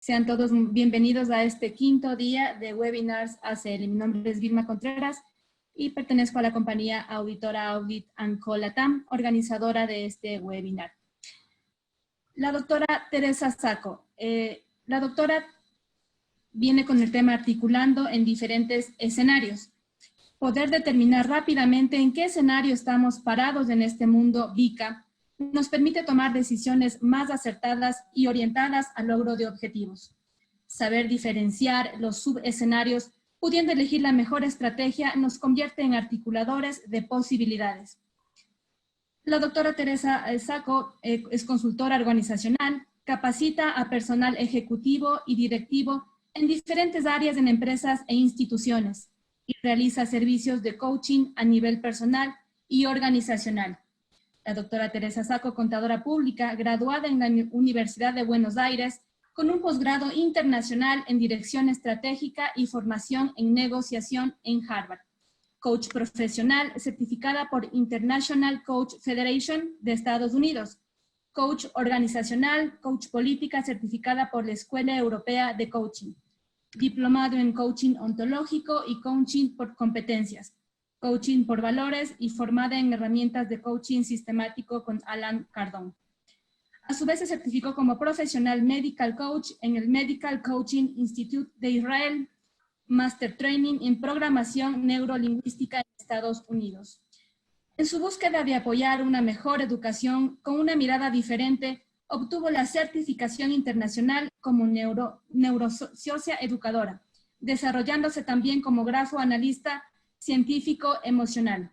Sean todos bienvenidos a este quinto día de webinars ACL. Mi nombre es Vilma Contreras y pertenezco a la compañía auditora Audit & Co Latam, organizadora de este webinar. La doctora Teresa Sacco. La doctora viene con el tema articulando en diferentes escenarios. Poder determinar rápidamente en qué escenario estamos parados en este mundo VICA nos permite tomar decisiones más acertadas y orientadas al logro de objetivos. Saber diferenciar los subescenarios, pudiendo elegir la mejor estrategia, nos convierte en articuladores de posibilidades. La doctora Teresa Sacco es consultora organizacional, capacita a personal ejecutivo y directivo en diferentes áreas en empresas e instituciones y realiza servicios de coaching a nivel personal y organizacional. La doctora Teresa Sacco, contadora pública, graduada en la Universidad de Buenos Aires, con un posgrado internacional en dirección estratégica y formación en negociación en Harvard. Coach profesional, certificada por International Coach Federation de Estados Unidos. Coach organizacional, coach política, certificada por la Escuela Europea de Coaching. Diplomado en coaching ontológico y coaching por competencias. Coaching por valores y formada en herramientas de coaching sistemático con Alan Cardone. A su vez se certificó como profesional medical coach en el Medical Coaching Institute de Israel, Master Training en Programación Neurolingüística en Estados Unidos. En su búsqueda de apoyar una mejor educación con una mirada diferente, obtuvo la certificación internacional como neurosocia educadora, desarrollándose también como grafoanalista científico emocional.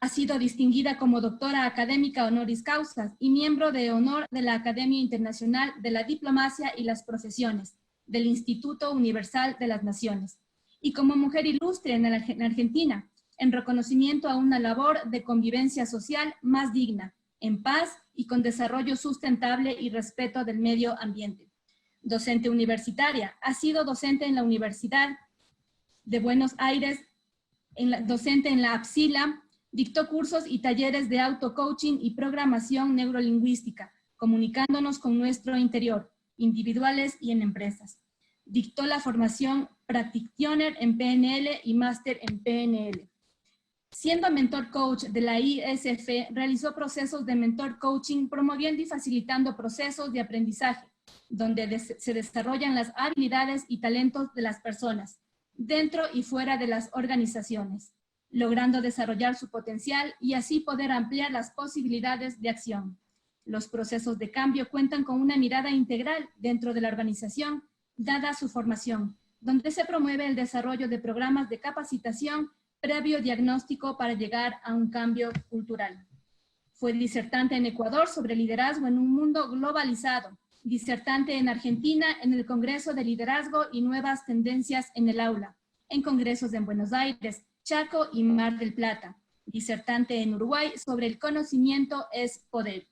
Ha sido distinguida como doctora académica honoris causa y miembro de honor de la Academia Internacional de la Diplomacia y las Profesiones, del Instituto Universal de las Naciones, y como mujer ilustre en Argentina, en reconocimiento a una labor de convivencia social más digna, en paz y con desarrollo sustentable y respeto del medio ambiente. Docente universitaria, ha sido docente en la Universidad de Buenos Aires, docente en la APSILA, dictó cursos y talleres de auto-coaching y programación neurolingüística, comunicándonos con nuestro interior, individuales y en empresas. Dictó la formación Practitioner en PNL y Máster en PNL. Siendo mentor coach de la ISF, realizó procesos de mentor coaching promoviendo y facilitando procesos de aprendizaje, donde se desarrollan las habilidades y talentos de las personas, dentro y fuera de las organizaciones, logrando desarrollar su potencial y así poder ampliar las posibilidades de acción. Los procesos de cambio cuentan con una mirada integral dentro de la organización, dada su formación, donde se promueve el desarrollo de programas de capacitación previo diagnóstico para llegar a un cambio cultural. Fue disertante en Ecuador sobre liderazgo en un mundo globalizado, disertante en Argentina en el Congreso de Liderazgo y Nuevas Tendencias en el Aula, en congresos en Buenos Aires, Chaco y Mar del Plata, disertante en Uruguay sobre el conocimiento es poder,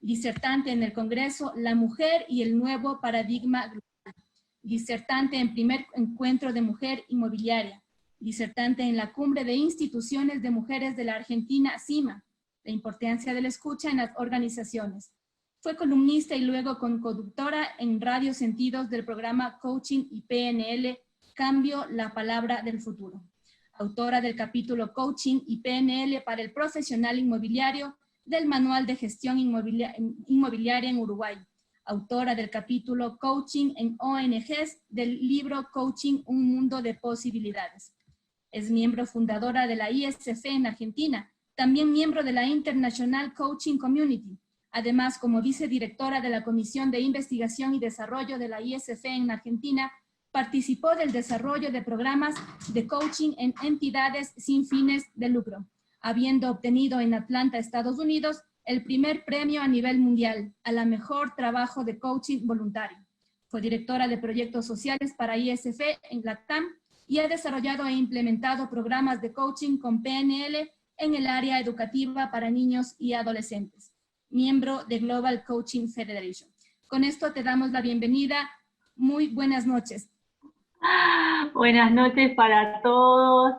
disertante en el Congreso La Mujer y el Nuevo Paradigma Global, disertante en Primer Encuentro de Mujer Inmobiliaria, disertante en la Cumbre de Instituciones de Mujeres de la Argentina, CIMA, la importancia de la escucha en las organizaciones. Fue columnista y luego conductora en Radio Sentidos del programa Coaching y PNL, Cambio, la Palabra del Futuro. Autora del capítulo Coaching y PNL para el Profesional Inmobiliario del Manual de Gestión Inmobiliaria en Uruguay. Autora del capítulo Coaching en ONGs del libro Coaching, un mundo de posibilidades. Es miembro fundadora de la ISF en Argentina, también miembro de la International Coaching Community. Además, como vicedirectora de la Comisión de Investigación y Desarrollo de la ISF en Argentina, participó del desarrollo de programas de coaching en entidades sin fines de lucro, habiendo obtenido en Atlanta, Estados Unidos, el primer premio a nivel mundial a la mejor trabajo de coaching voluntario. Fue directora de proyectos sociales para ISF en Latam y ha desarrollado e implementado programas de coaching con PNL en el área educativa para niños y adolescentes. Miembro de Global Coaching Federation. Con esto te damos la bienvenida. Muy buenas noches. Buenas noches para todos.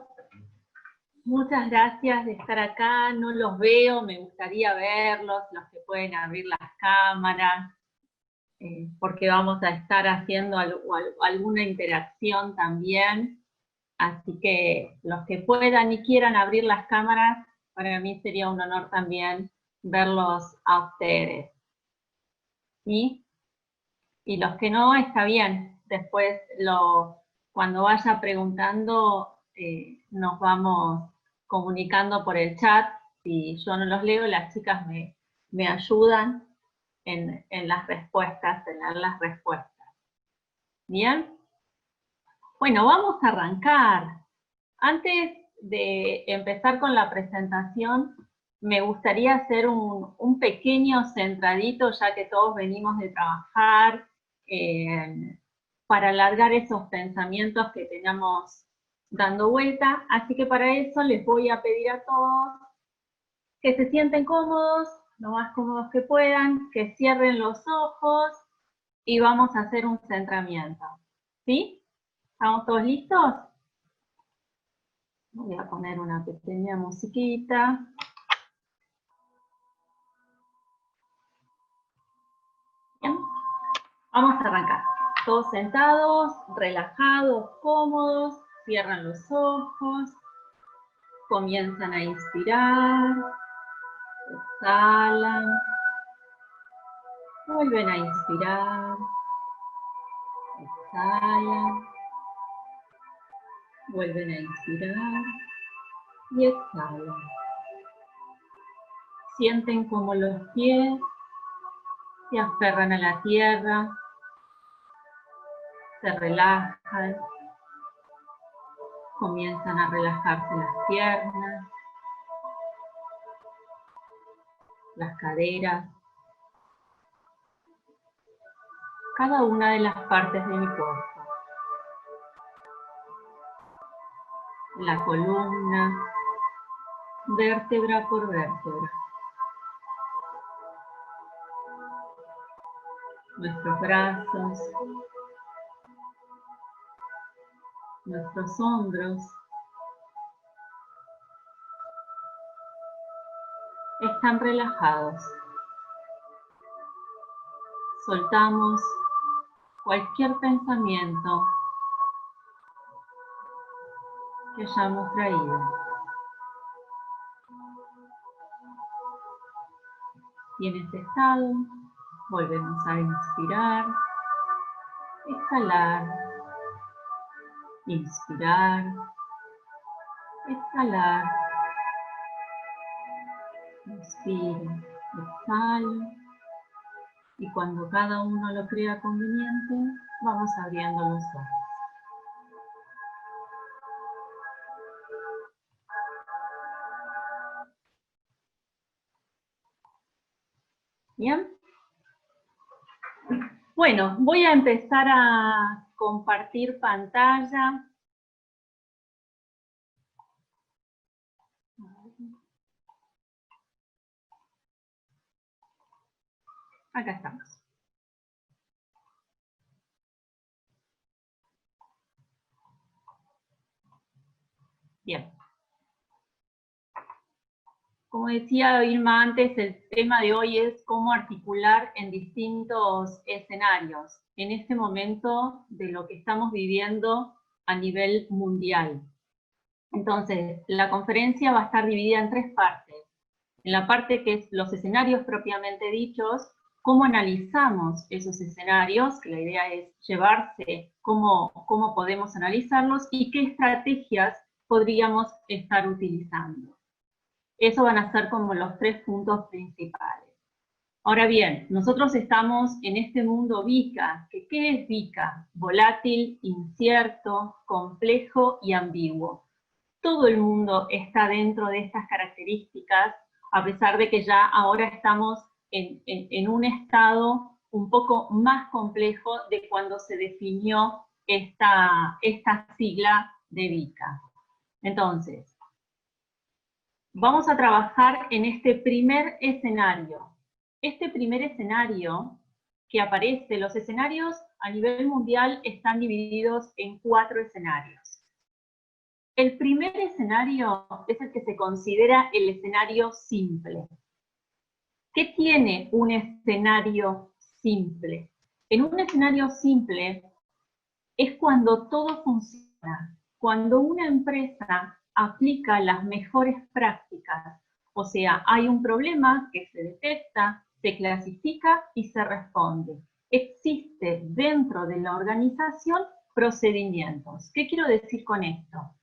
Muchas gracias de estar acá. No los veo, me gustaría verlos, los que pueden abrir las cámaras. porque vamos a estar haciendo alguna interacción también. Así que los que puedan y quieran abrir las cámaras, para mí sería un honor también verlos a ustedes. ¿Sí? Y los que no, está bien. Después, cuando vaya preguntando, nos vamos comunicando por el chat. Si yo no los leo, las chicas me ayudan en las respuestas, en leer las respuestas. ¿Bien? Bueno, vamos a arrancar. Antes de empezar con la presentación, me gustaría hacer un pequeño centradito, ya que todos venimos de trabajar, para alargar esos pensamientos que teníamos dando vuelta. Así que para eso les voy a pedir a todos que se sienten cómodos, lo más cómodos que puedan, que cierren los ojos y vamos a hacer un centramiento. ¿Sí? ¿Estamos todos listos? Voy a poner una pequeña musiquita. Bien. Vamos a arrancar. Todos sentados, relajados, cómodos, cierran los ojos, comienzan a inspirar, exhalan, vuelven a inspirar, exhalan, vuelven a inspirar y exhalan. Sienten como los pies se aferran a la tierra, se relajan, comienzan a relajarse las piernas, las caderas, cada una de las partes de mi cuerpo. La columna, vértebra por vértebra. Nuestros brazos, nuestros hombros. Están relajados. Soltamos cualquier pensamiento que hayamos traído. Y en este estado volvemos a inspirar, exhalar, inspirar, exhalar, inspiro, exhalo, y cuando cada uno lo crea conveniente, vamos abriendo los ojos. ¿Bien? Bueno, voy a empezar a compartir pantalla. Acá estamos. Bien. Como decía Irma antes, el tema de hoy es cómo articular en distintos escenarios, en este momento de lo que estamos viviendo a nivel mundial. Entonces, la conferencia va a estar dividida en tres partes. En la parte que es los escenarios propiamente dichos, cómo analizamos esos escenarios, que la idea es llevarse cómo podemos analizarlos y qué estrategias podríamos estar utilizando. Eso van a ser como los tres puntos principales. Ahora bien, nosotros estamos en este mundo VICA. ¿Qué es VICA? Volátil, incierto, complejo y ambiguo. Todo el mundo está dentro de estas características, a pesar de que ya ahora estamos en un estado un poco más complejo de cuando se definió esta sigla de VICA. Entonces, vamos a trabajar en este primer escenario. Este primer escenario que aparece, los escenarios a nivel mundial están divididos en 4 escenarios. El primer escenario es el que se considera el escenario simple. ¿Qué tiene un escenario simple? En un escenario simple es cuando todo funciona, cuando una empresa aplica las mejores prácticas, o sea, hay un problema que se detecta, se clasifica y se responde. Existe dentro de la organización procedimientos. ¿Qué quiero decir con esto?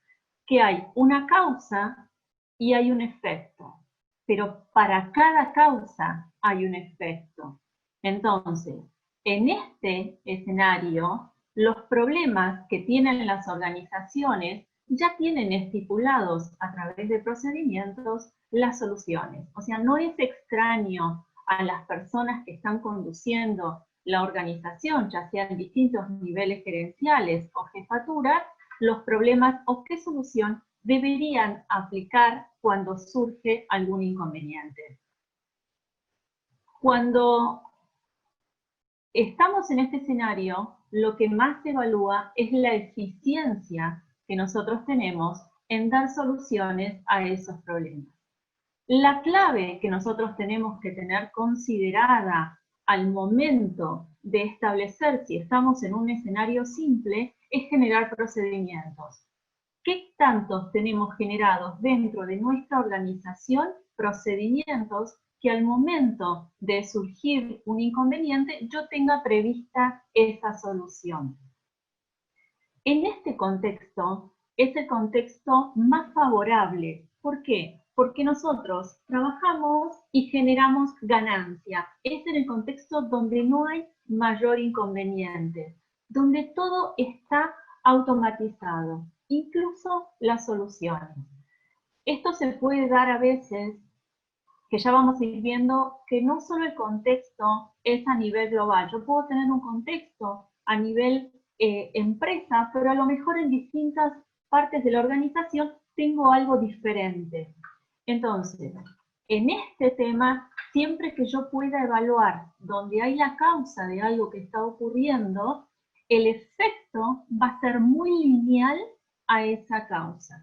Que hay una causa y hay un efecto, pero para cada causa hay un efecto. Entonces, en este escenario, los problemas que tienen las organizaciones ya tienen estipulados a través de procedimientos las soluciones. O sea, no es extraño a las personas que están conduciendo la organización, ya sean distintos niveles gerenciales o jefaturas, los problemas o qué solución deberían aplicar cuando surge algún inconveniente. Cuando estamos en este escenario, lo que más se evalúa es la eficiencia que nosotros tenemos en dar soluciones a esos problemas. La clave que nosotros tenemos que tener considerada al momento de establecer si estamos en un escenario simple es generar procedimientos. ¿Qué tantos tenemos generados dentro de nuestra organización procedimientos que al momento de surgir un inconveniente yo tenga prevista esa solución? En este contexto es el contexto más favorable. ¿Por qué? Porque nosotros trabajamos y generamos ganancia. Es en el contexto donde no hay mayor inconveniente, donde todo está automatizado, incluso las soluciones. Esto se puede dar a veces, que ya vamos a ir viendo, que no solo el contexto es a nivel global. Yo puedo tener un contexto a nivel empresa, pero a lo mejor en distintas partes de la organización tengo algo diferente. Entonces, en este tema, siempre que yo pueda evaluar donde hay la causa de algo que está ocurriendo, el efecto va a ser muy lineal a esa causa.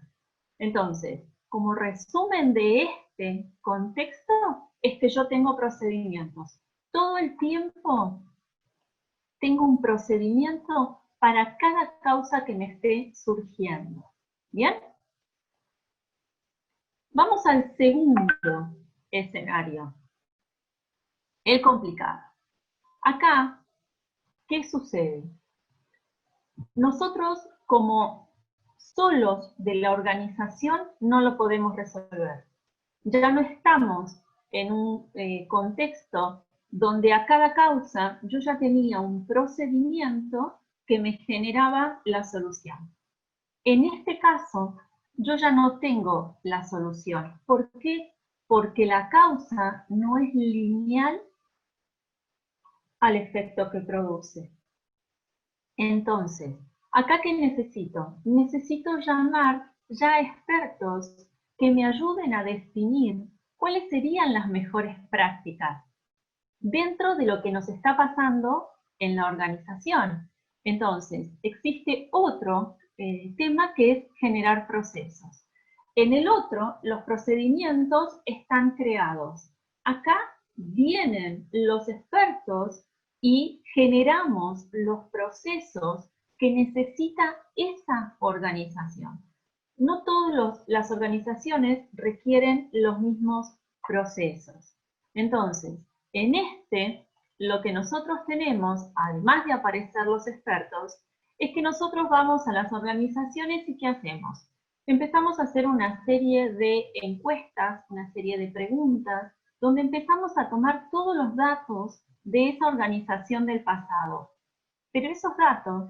Entonces, como resumen de este contexto, es que yo tengo procedimientos. Todo el tiempo tengo un procedimiento para cada causa que me esté surgiendo. ¿Bien? Vamos al segundo escenario, el complicado. Acá, ¿qué sucede? Nosotros, como solos de la organización, no lo podemos resolver. Ya no estamos en un contexto donde a cada causa yo ya tenía un procedimiento que me generaba la solución. En este caso, yo ya no tengo la solución. ¿Por qué? Porque la causa no es lineal al efecto que produce. Entonces, ¿acá qué necesito? Necesito llamar ya a expertos que me ayuden a definir cuáles serían las mejores prácticas dentro de lo que nos está pasando en la organización. Entonces, existe otro tema que es generar procesos. En el otro, los procedimientos están creados. Acá vienen los expertos y generamos los procesos que necesita esa organización. No todas las organizaciones requieren los mismos procesos. Entonces, en este, lo que nosotros tenemos, además de aparecer los expertos, es que nosotros vamos a las organizaciones y ¿qué hacemos? Empezamos a hacer una serie de encuestas, una serie de preguntas, donde empezamos a tomar todos los datos de esa organización del pasado. Pero esos datos,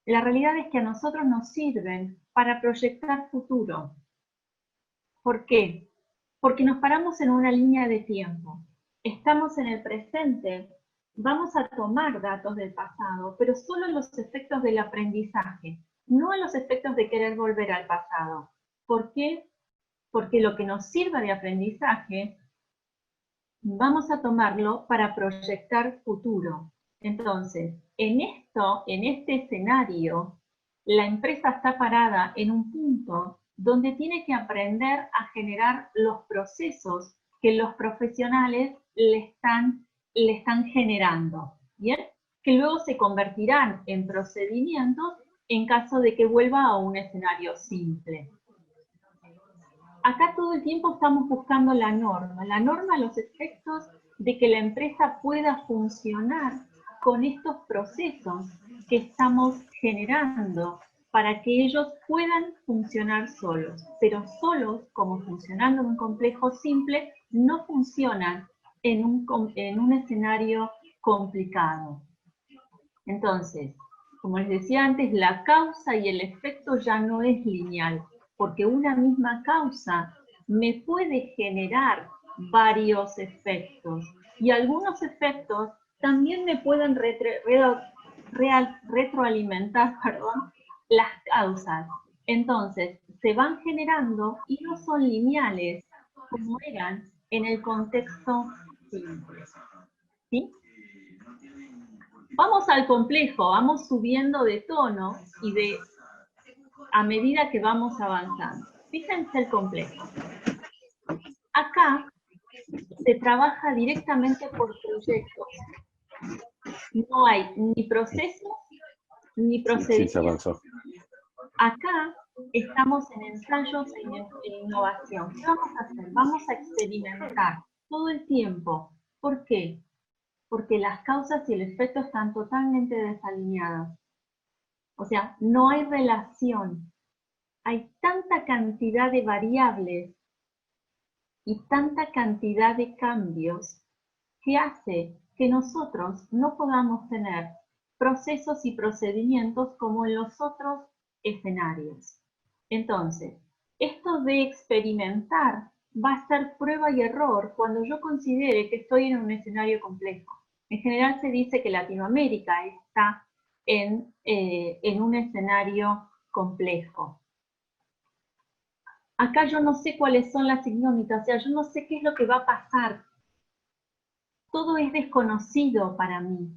la realidad es que a nosotros nos sirven para proyectar futuro. ¿Por qué? Porque nos paramos en una línea de tiempo. Estamos en el presente, vamos a tomar datos del pasado, pero solo los efectos del aprendizaje, no los efectos de querer volver al pasado. ¿Por qué? Porque lo que nos sirva de aprendizaje, vamos a tomarlo para proyectar futuro. Entonces, en este escenario, la empresa está parada en un punto donde tiene que aprender a generar los procesos que los profesionales le están generando. ¿Bien? que luego se convertirán en procedimientos en caso de que vuelva a un escenario simple. Acá todo el tiempo estamos buscando la norma, los efectos de que la empresa pueda funcionar con estos procesos que estamos generando para que ellos puedan funcionar solos, pero solos, como funcionando en un complejo simple, no funcionan en un escenario complicado. Entonces, como les decía antes, la causa y el efecto ya no es lineal, porque una misma causa me puede generar varios efectos, y algunos efectos también me pueden retroalimentar, las causas. Entonces, se van generando y no son lineales como eran en el contexto simple. ¿Sí? Vamos al complejo, vamos subiendo de tono y a medida que vamos avanzando. Fíjense el complejo. Acá se trabaja directamente por proyectos. No hay ni procesos ni procedimientos. Acá estamos en ensayos e innovación. ¿Qué vamos a hacer? Vamos a experimentar todo el tiempo. ¿Por qué? Porque las causas y el efecto están totalmente desalineados. O sea, no hay relación. Hay tanta cantidad de variables y tanta cantidad de cambios que hace que nosotros no podamos tener procesos y procedimientos como en los otros escenarios. Entonces, esto de experimentar va a ser prueba y error cuando yo considere que estoy en un escenario complejo. En general se dice que Latinoamérica está en un escenario complejo. Acá yo no sé cuáles son las incógnitas, o sea, yo no sé qué es lo que va a pasar. Todo es desconocido para mí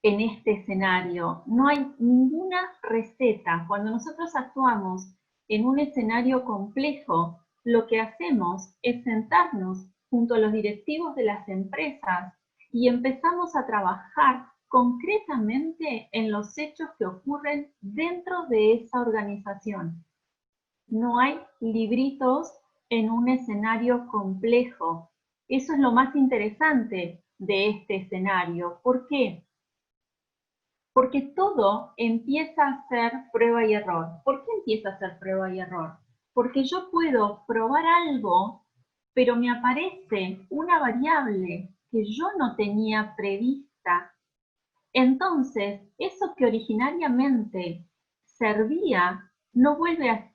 en este escenario. No hay ninguna receta. Cuando nosotros actuamos en un escenario complejo, lo que hacemos es sentarnos junto a los directivos de las empresas y empezamos a trabajar concretamente en los hechos que ocurren dentro de esa organización. No hay libritos en un escenario complejo. Eso es lo más interesante de este escenario. ¿Por qué? Porque todo empieza a ser prueba y error. ¿Por qué empieza a ser prueba y error? Porque yo puedo probar algo, pero me aparece una variable que yo no tenía prevista. Entonces, eso que originariamente servía, no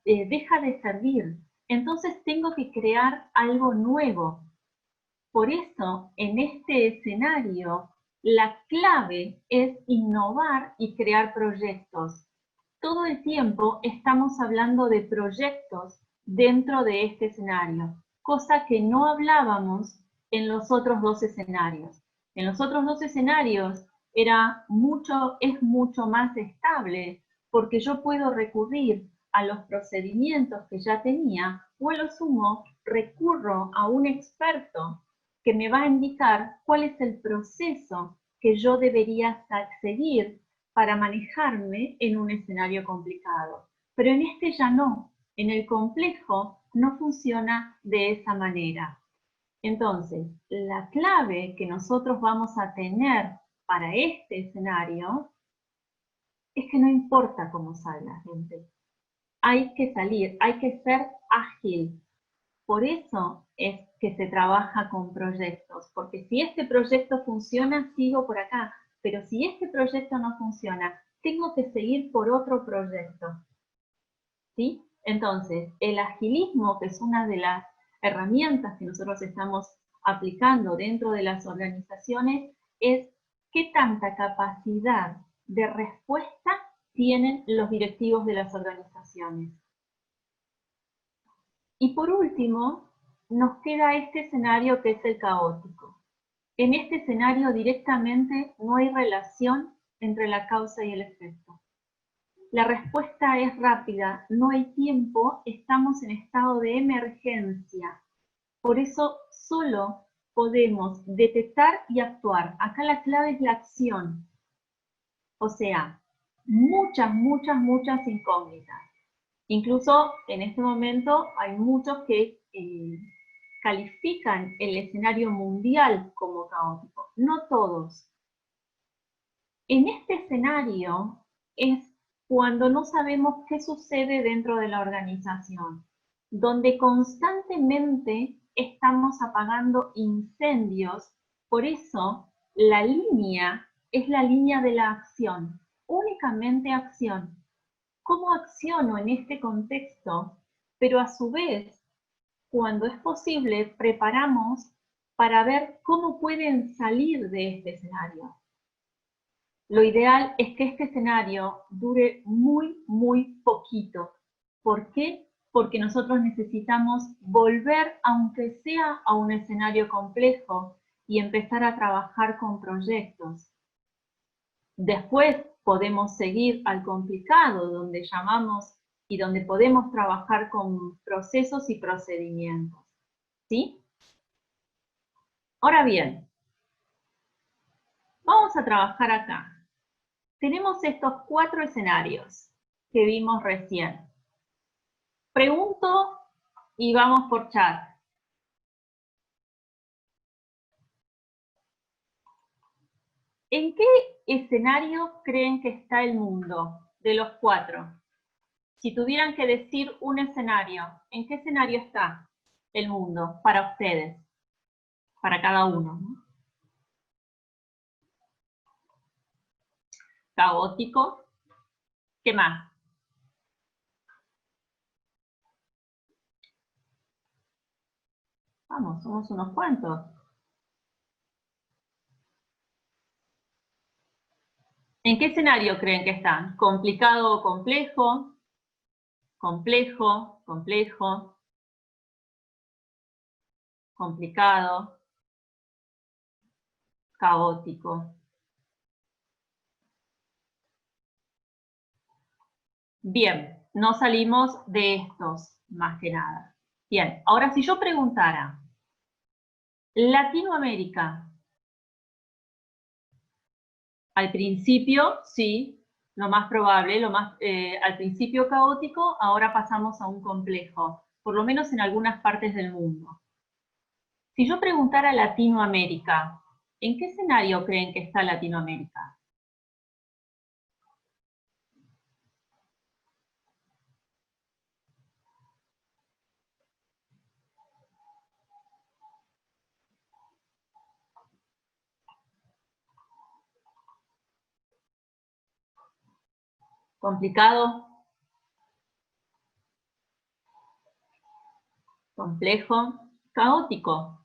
deja de servir. Entonces tengo que crear algo nuevo. Por eso, en este escenario, la clave es innovar y crear proyectos. Todo el tiempo estamos hablando de proyectos dentro de este escenario, cosa que no hablábamos en los otros dos escenarios. En los otros dos escenarios es mucho más estable, porque yo puedo recurrir a los procedimientos que ya tenía, o a lo sumo recurro a un experto que me va a indicar cuál es el proceso que yo debería seguir para manejarme en un escenario complicado. Pero en este ya no, en el complejo no funciona de esa manera. Entonces, la clave que nosotros vamos a tener para este escenario es que no importa cómo salga, gente. Hay que salir, hay que ser ágil. Por eso es que se trabaja con proyectos, porque si este proyecto funciona, sigo por acá, pero si este proyecto no funciona, tengo que seguir por otro proyecto. ¿Sí? Entonces, el agilismo, que es una de las herramientas que nosotros estamos aplicando dentro de las organizaciones, es qué tanta capacidad de respuesta tienen los directivos de las organizaciones. Y por último, nos queda este escenario que es el caótico. En este escenario directamente no hay relación entre la causa y el efecto. La respuesta es rápida, no hay tiempo, estamos en estado de emergencia. Por eso solo podemos detectar y actuar. Acá la clave es la acción. O sea, muchas, muchas, muchas incógnitas. Incluso en este momento hay muchos que califican el escenario mundial como caótico. No todos. En este escenario es cuando no sabemos qué sucede dentro de la organización, donde constantemente estamos apagando incendios. Por eso la línea es la línea de la acción, únicamente acción. ¿Cómo acciono en este contexto? Pero a su vez, cuando es posible, preparamos para ver cómo pueden salir de este escenario. Lo ideal es que este escenario dure muy, muy poquito. ¿Por qué? Porque nosotros necesitamos volver, aunque sea a un escenario complejo, y empezar a trabajar con proyectos. Después podemos seguir al complicado, donde llamamos y donde podemos trabajar con procesos y procedimientos. ¿Sí? Ahora bien, vamos a trabajar acá. Tenemos estos 4 escenarios que vimos recién. Pregunto y vamos por chat. ¿En qué escenario creen que está el mundo de los 4? Si tuvieran que decir un escenario, ¿en qué escenario está el mundo para ustedes? Para cada uno, ¿no? Caótico. ¿Qué más? Vamos, somos unos cuantos. ¿En qué escenario creen que están? ¿Complicado o complejo? Complejo, complejo, complicado, caótico. Bien, no salimos de estos más que nada. Bien, ahora si yo preguntara, Latinoamérica, al principio, sí, lo más probable, al principio caótico, ahora pasamos a un complejo, por lo menos en algunas partes del mundo. Si yo preguntara Latinoamérica, ¿en qué escenario creen que está Latinoamérica? ¿Complicado? ¿Complejo? ¿Caótico?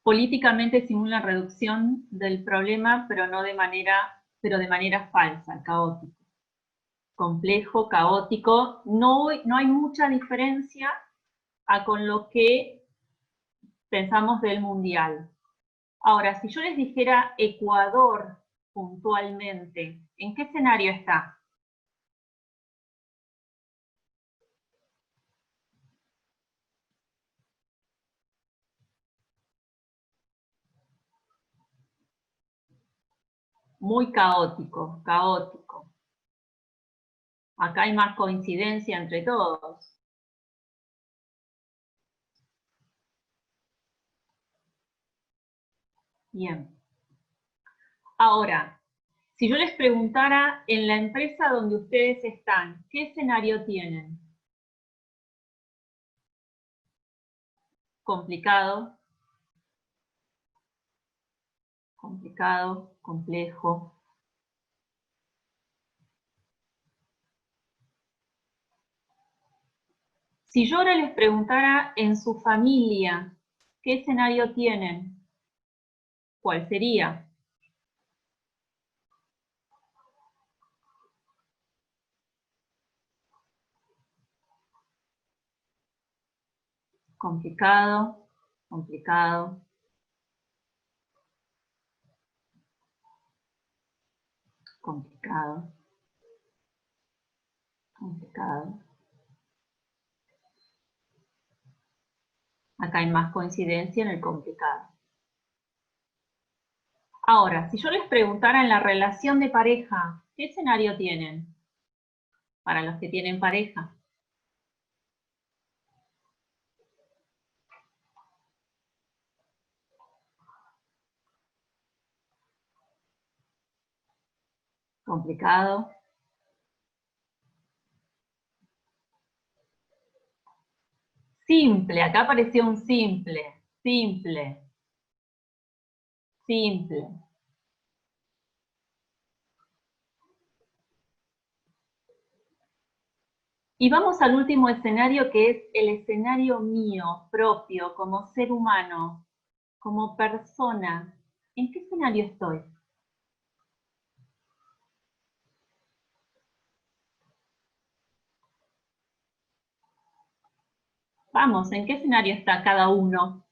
Políticamente simula reducción del problema, pero de manera falsa, caótico. Complejo, caótico, no hay mucha diferencia con lo que pensamos del mundial. Ahora, si yo les dijera Ecuador puntualmente, ¿en qué escenario está? Muy caótico, caótico. Acá hay más coincidencia entre todos. Bien. Ahora, si yo les preguntara en la empresa donde ustedes están, ¿qué escenario tienen? Complicado, complicado, complejo. Si yo ahora les preguntara en su familia, ¿qué escenario tienen? ¿Cuál sería? Complicado, complicado, complicado, complicado. Acá hay más coincidencia en el complicado. Ahora, si yo les preguntara en la relación de pareja, ¿qué escenario tienen? Para los que tienen pareja. Complicado. Simple, acá apareció un simple, simple, simple. Y vamos al último escenario, que es el escenario mío, propio, como ser humano, como persona. ¿En qué escenario estoy? Vamos, ¿en qué escenario está cada uno?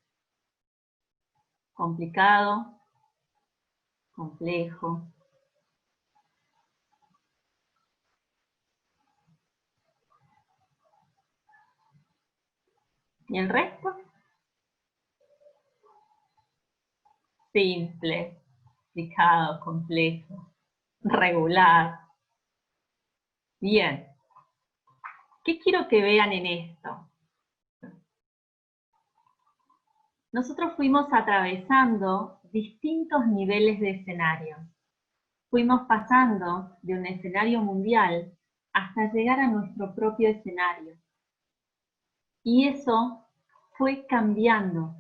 Complicado, complejo. ¿Y el resto? Simple, complicado, complejo, regular. Bien. ¿Qué quiero que vean en esto? Nosotros fuimos atravesando distintos niveles de escenario. Fuimos pasando de un escenario mundial hasta llegar a nuestro propio escenario. Y eso fue cambiando.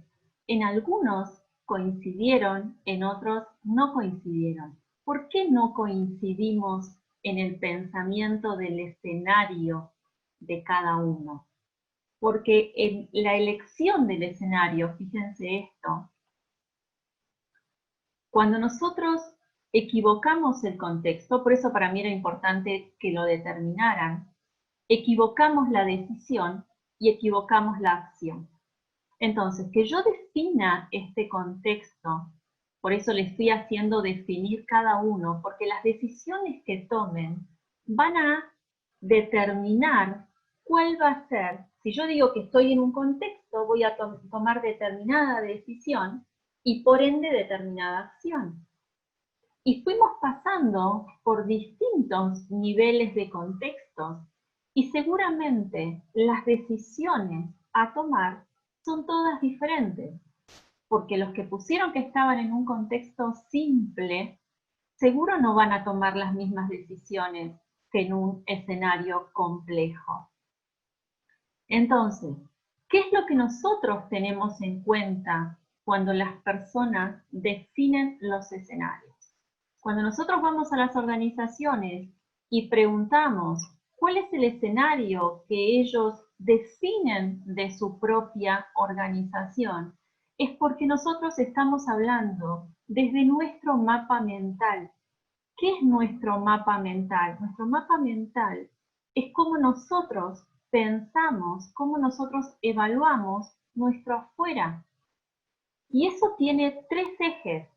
En algunos coincidieron, en otros no coincidieron. ¿Por qué no coincidimos en el pensamiento del escenario de cada uno? Porque en la elección del escenario, fíjense esto, cuando nosotros equivocamos el contexto, por eso para mí era importante que lo determinaran, equivocamos la decisión y equivocamos la acción. Entonces, que yo defina este contexto, por eso les estoy haciendo definir cada uno, porque las decisiones que tomen van a determinar cuál va a ser. Si yo digo que estoy en un contexto, voy a tomar determinada decisión y por ende determinada acción. Y fuimos pasando por distintos niveles de contextos y seguramente las decisiones a tomar son todas diferentes, porque los que pusieron que estaban en un contexto simple, seguro no van a tomar las mismas decisiones que en un escenario complejo. Entonces, ¿qué es lo que nosotros tenemos en cuenta cuando las personas definen los escenarios? Cuando nosotros vamos a las organizaciones y preguntamos cuál es el escenario que ellos definen de su propia organización, es porque nosotros estamos hablando desde nuestro mapa mental. ¿Qué es nuestro mapa mental? Nuestro mapa mental es cómo nosotros pensamos, cómo nosotros evaluamos nuestro afuera. Y eso tiene tres ejes.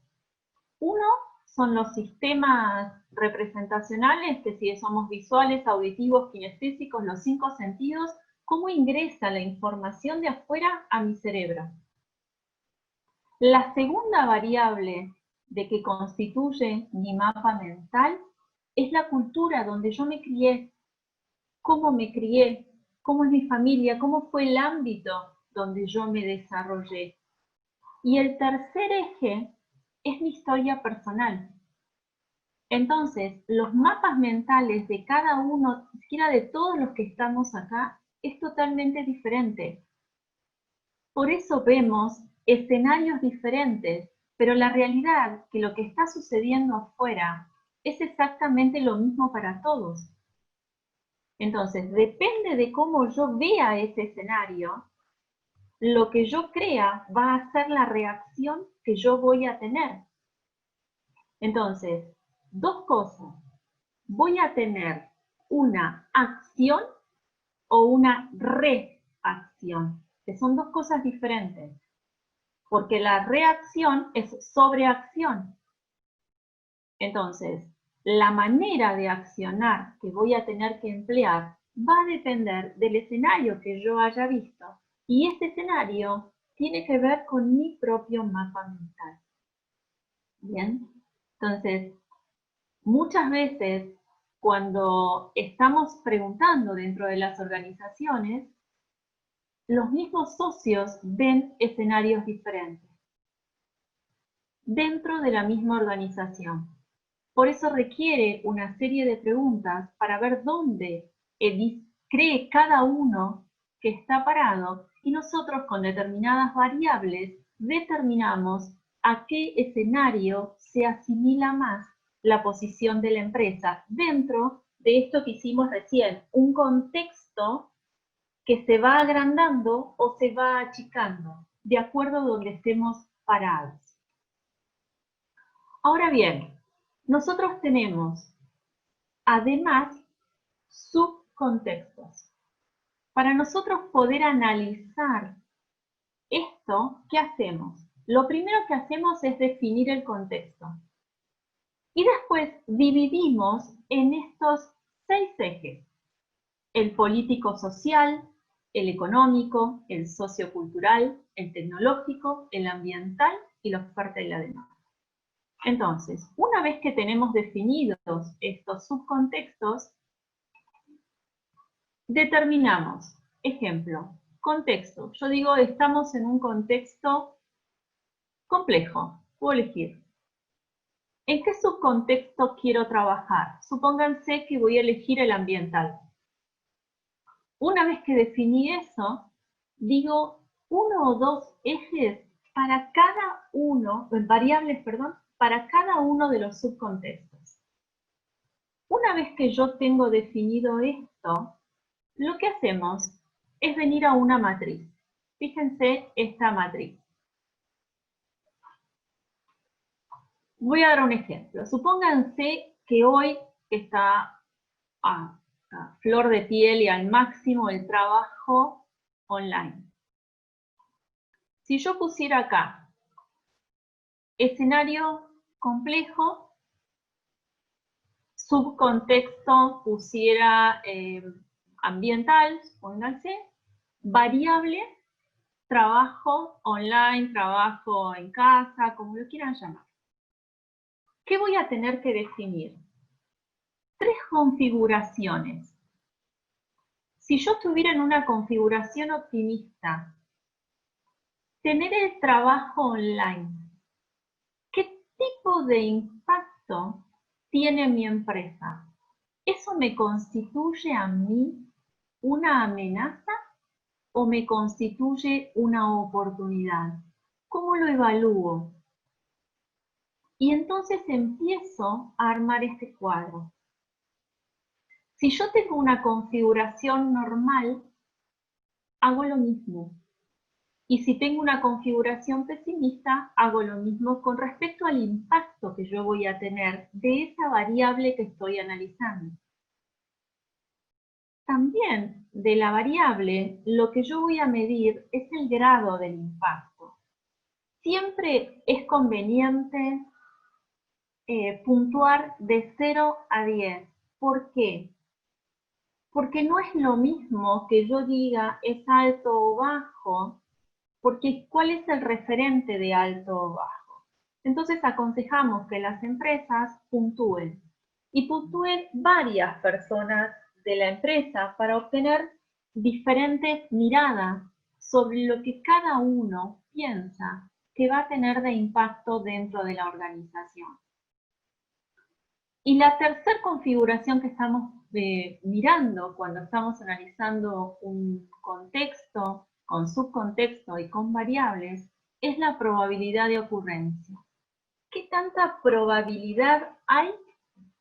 Uno son los sistemas representacionales, que si somos visuales, auditivos, kinestésicos, los 5 sentidos, cómo ingresa la información de afuera a mi cerebro. La segunda variable de que constituye mi mapa mental es la cultura donde yo me crié, cómo es mi familia, cómo fue el ámbito donde yo me desarrollé. Y el tercer eje es mi historia personal. Entonces, los mapas mentales de cada uno, ni siquiera de todos los que estamos acá, es totalmente diferente. Por eso vemos escenarios diferentes, pero la realidad que lo que está sucediendo afuera es exactamente lo mismo para todos. Entonces, depende de cómo yo vea ese escenario, lo que yo crea va a ser la reacción que yo voy a tener. Entonces, dos cosas. Voy a tener una acción o una reacción, que son dos cosas diferentes. Porque la reacción es sobreacción. Entonces, la manera de accionar que voy a tener que emplear va a depender del escenario que yo haya visto. Y ese escenario tiene que ver con mi propio mapa mental. Bien, entonces, muchas veces cuando estamos preguntando dentro de las organizaciones, los mismos socios ven escenarios diferentes dentro de la misma organización. Por eso requiere una serie de preguntas para ver dónde cree cada uno que está parado y nosotros con determinadas variables determinamos a qué escenario se asimila más la posición de la empresa dentro de esto que hicimos recién, un contexto que se va agrandando o se va achicando de acuerdo a donde estemos parados. Ahora bien, nosotros tenemos además subcontextos. Para nosotros poder analizar esto, ¿qué hacemos? Lo primero que hacemos es definir el contexto. Y después dividimos en estos 6 ejes. El político-social, el económico, el sociocultural, el tecnológico, el ambiental y la oferta y la demanda. Entonces, una vez que tenemos definidos estos subcontextos, determinamos, ejemplo, contexto. Yo digo, estamos en un contexto complejo, puedo elegir. ¿En qué subcontexto quiero trabajar? Supónganse que voy a elegir el ambiental. Una vez que definí eso, digo 1 o 2 ejes para cada uno, variables, perdón, para cada uno de los subcontextos. Una vez que yo tengo definido esto, lo que hacemos es venir a una matriz. Fíjense esta matriz. Voy a dar un ejemplo. Supónganse que hoy está a flor de piel y al máximo el trabajo online. Si yo pusiera acá escenario complejo, subcontexto pusiera ambiental, pónganse, variable, trabajo online, trabajo en casa, como lo quieran llamar. ¿Qué voy a tener que definir? 3 configuraciones. Si yo estuviera en una configuración optimista, tener el trabajo online, ¿qué tipo de impacto tiene mi empresa? ¿Eso me constituye a mí una amenaza o me constituye una oportunidad? ¿Cómo lo evalúo? Y entonces empiezo a armar este cuadro. Si yo tengo una configuración normal, hago lo mismo. Y si tengo una configuración pesimista, hago lo mismo con respecto al impacto que yo voy a tener de esa variable que estoy analizando. También de la variable, lo que yo voy a medir es el grado del impacto. Siempre es conveniente puntuar de 0 a 10. ¿Por qué? Porque no es lo mismo que yo diga es alto o bajo, porque ¿cuál es el referente de alto o bajo? Entonces aconsejamos que las empresas puntúen y puntúen varias personas de la empresa para obtener diferentes miradas sobre lo que cada uno piensa que va a tener de impacto dentro de la organización. Y la tercera configuración que estamos mirando cuando estamos analizando un contexto con subcontexto y con variables es la probabilidad de ocurrencia. ¿Qué tanta probabilidad hay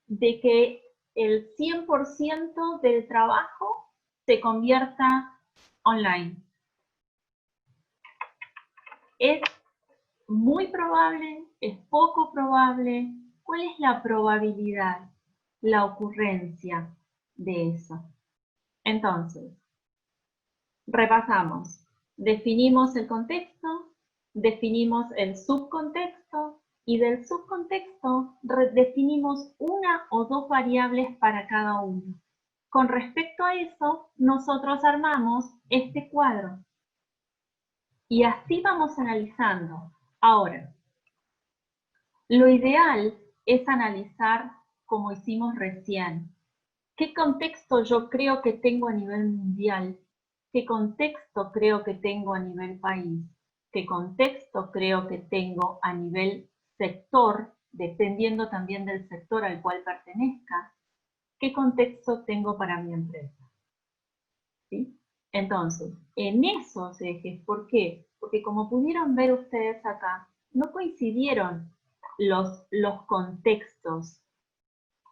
de que el 100% del trabajo se convierta online? ¿Es muy probable? ¿Es poco probable? ¿Cuál es la probabilidad, la ocurrencia de eso? Entonces, repasamos. Definimos el contexto, definimos el subcontexto y del subcontexto definimos 1 o 2 variables para cada uno. Con respecto a eso, nosotros armamos este cuadro. Y así vamos analizando. Ahora, Lo ideal es analizar, como hicimos recién, qué contexto yo creo que tengo a nivel mundial, qué contexto creo que tengo a nivel país, qué contexto creo que tengo a nivel sector, dependiendo también del sector al cual pertenezca, qué contexto tengo para mi empresa. ¿Sí? Entonces, en esos ejes, ¿por qué? Porque como pudieron ver ustedes acá, no coincidieron los contextos,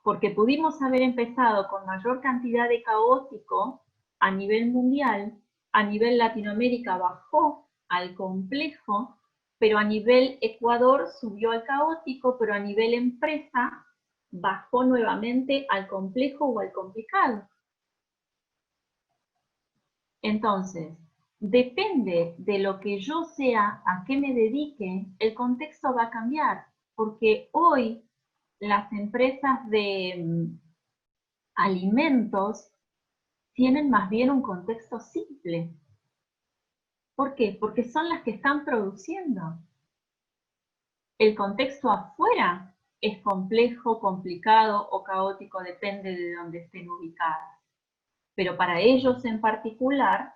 porque pudimos haber empezado con mayor cantidad de caótico a nivel mundial, a nivel Latinoamérica bajó al complejo, pero a nivel Ecuador subió al caótico, pero a nivel empresa bajó nuevamente al complejo o al complicado. Entonces, depende de lo que yo sea, a qué me dedique, el contexto va a cambiar, porque hoy las empresas de alimentos tienen más bien un contexto simple. ¿Por qué? Porque son las que están produciendo. El contexto afuera es complejo, complicado o caótico, depende de dónde estén ubicadas. Pero para ellos en particular,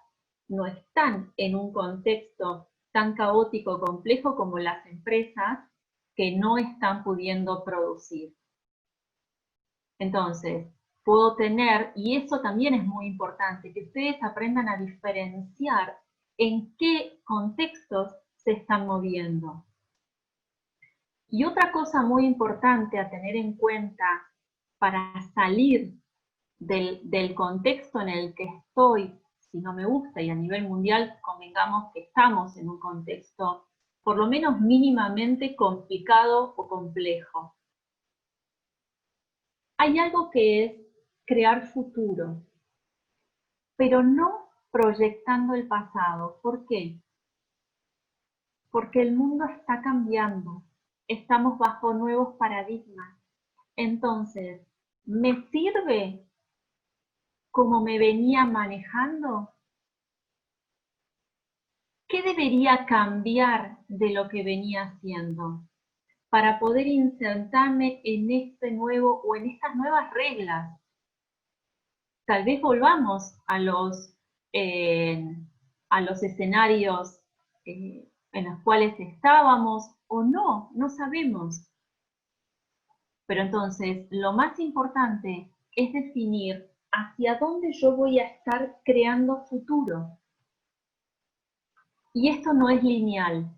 no están en un contexto tan caótico, complejo como las empresas que no están pudiendo producir. Entonces, puedo tener, y eso también es muy importante, que ustedes aprendan a diferenciar en qué contextos se están moviendo. Y otra cosa muy importante a tener en cuenta para salir del contexto en el que estoy, si no me gusta, y a nivel mundial convengamos que estamos en un contexto por lo menos mínimamente complicado o complejo. Hay algo que es crear futuro, pero no proyectando el pasado. ¿Por qué? Porque el mundo está cambiando, estamos bajo nuevos paradigmas. Entonces, ¿me sirve como me venía manejando? ¿Qué debería cambiar de lo que venía haciendo para poder insertarme en este nuevo o en estas nuevas reglas? Tal vez volvamos a los escenarios en los cuales estábamos o no, no sabemos. Pero entonces lo más importante es definir hacia dónde yo voy a estar creando futuro. Y esto no es lineal.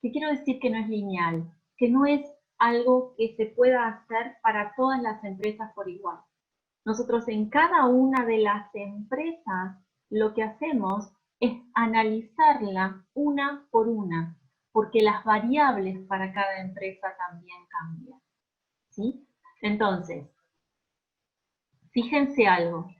¿Qué quiero decir que no es lineal? Que no es algo que se pueda hacer para todas las empresas por igual. Nosotros en cada una de las empresas lo que hacemos es analizarla una por una, porque las variables para cada empresa también cambian. ¿Sí? Entonces, fíjense algo.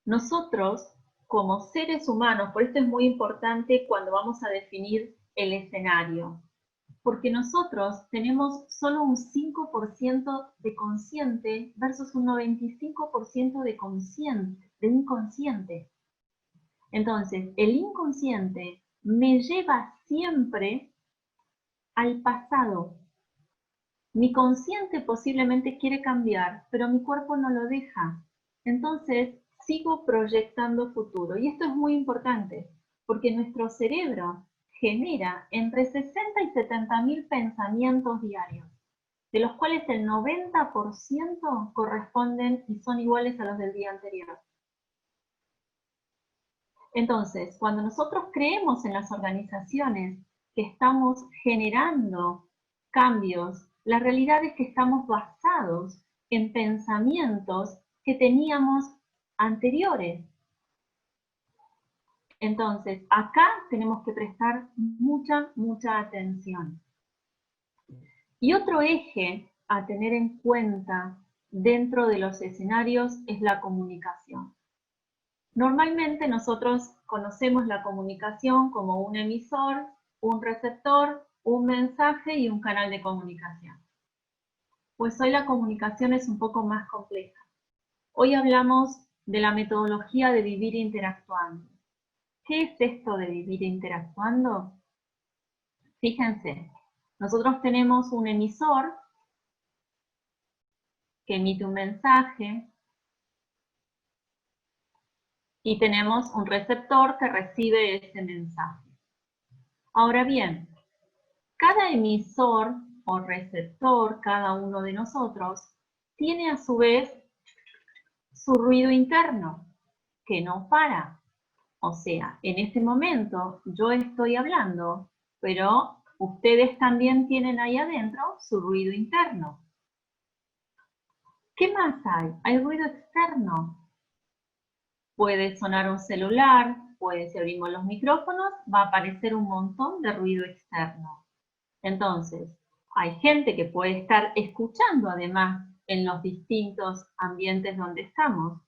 Nosotros, como seres humanos, por esto es muy importante cuando vamos a definir el escenario, porque nosotros tenemos solo un 5% de consciente versus un 95% de inconsciente. Entonces, el inconsciente me lleva siempre al pasado. Mi consciente posiblemente quiere cambiar, pero mi cuerpo no lo deja. Entonces, sigo proyectando futuro. Y esto es muy importante, porque nuestro cerebro genera entre 60 y 70.000 pensamientos diarios, de los cuales el 90% corresponden y son iguales a los del día anterior. Entonces, cuando nosotros creemos en las organizaciones que estamos generando cambios, la realidad es que estamos basados en pensamientos que teníamos anteriores. Entonces, acá tenemos que prestar mucha atención. Y otro eje a tener en cuenta dentro de los escenarios es la comunicación. Normalmente nosotros conocemos la comunicación como un emisor, un receptor, un mensaje y un canal de comunicación. Pues hoy la comunicación es un poco más compleja. Hoy hablamos de la metodología de vivir interactuando. ¿Qué es esto de vivir interactuando? Fíjense, Nosotros tenemos un emisor que emite un mensaje y tenemos un receptor que recibe ese mensaje. Ahora bien, cada emisor o receptor, cada uno de nosotros, tiene a su vez su ruido interno, que no para. O sea, en este momento yo estoy hablando, pero ustedes también tienen ahí adentro su ruido interno. ¿Qué más hay? Hay ruido externo. Puede sonar un celular, si abrimos los micrófonos, va a aparecer un montón de ruido externo. Entonces, hay gente que puede estar escuchando además en los distintos ambientes donde estamos,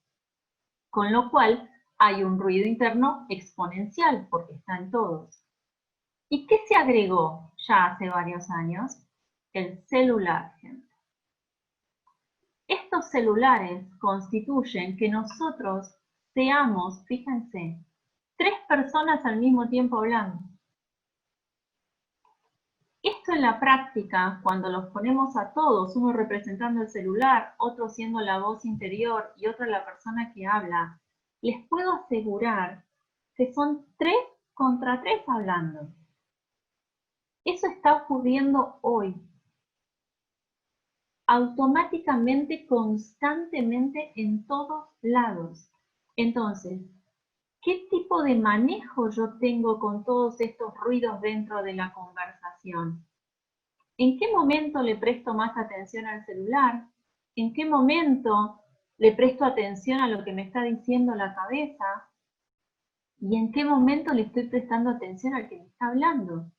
con lo cual hay un ruido interno exponencial porque está en todos. ¿Y qué se agregó ya hace varios años? El celular, gente. Estos celulares constituyen que nosotros seamos, fíjense, 3 personas al mismo tiempo hablando. Esto en la práctica, cuando los ponemos a todos, uno representando el celular, otro siendo la voz interior y otra la persona que habla, les puedo asegurar que son 3 contra 3 hablando. Eso está ocurriendo hoy. Automáticamente, constantemente, en todos lados. Entonces, ¿qué tipo de manejo yo tengo con todos estos ruidos dentro de la conversación? ¿En qué momento le presto más atención al celular? ¿En qué momento le presto atención a lo que me está diciendo la cabeza? ¿Y en qué momento le estoy prestando atención al que me está hablando?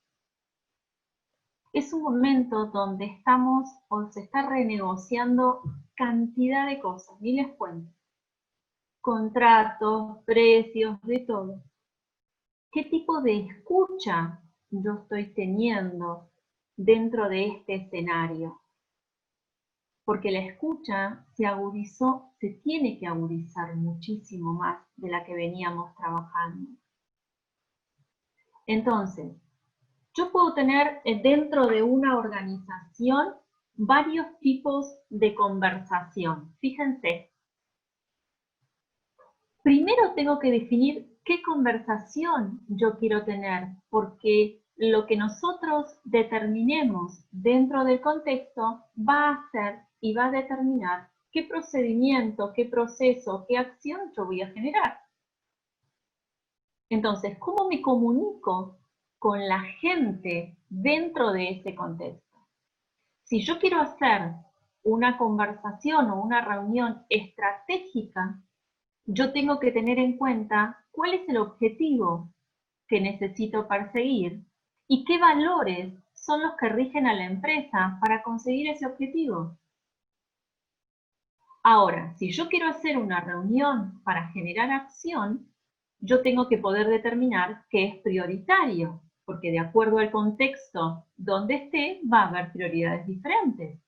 Es un momento donde estamos o se está renegociando cantidad de cosas, ni les cuento. Contratos, precios, de todo. ¿Qué tipo de escucha yo estoy teniendo dentro de este escenario? Porque la escucha se agudizó, se tiene que agudizar muchísimo más de la que veníamos trabajando. Entonces, yo puedo tener dentro de una organización varios tipos de conversación. Fíjense. Primero tengo que definir qué conversación yo quiero tener, porque lo que nosotros determinemos dentro del contexto va a ser y va a determinar qué procedimiento, qué proceso, qué acción yo voy a generar. Entonces, ¿cómo me comunico con la gente dentro de ese contexto? Si yo quiero hacer una conversación o una reunión estratégica, yo tengo que tener en cuenta cuál es el objetivo que necesito perseguir y qué valores son los que rigen a la empresa para conseguir ese objetivo. Ahora, si yo quiero hacer una reunión para generar acción, yo tengo que poder determinar qué es prioritario, porque de acuerdo al contexto donde esté, va a haber prioridades diferentes.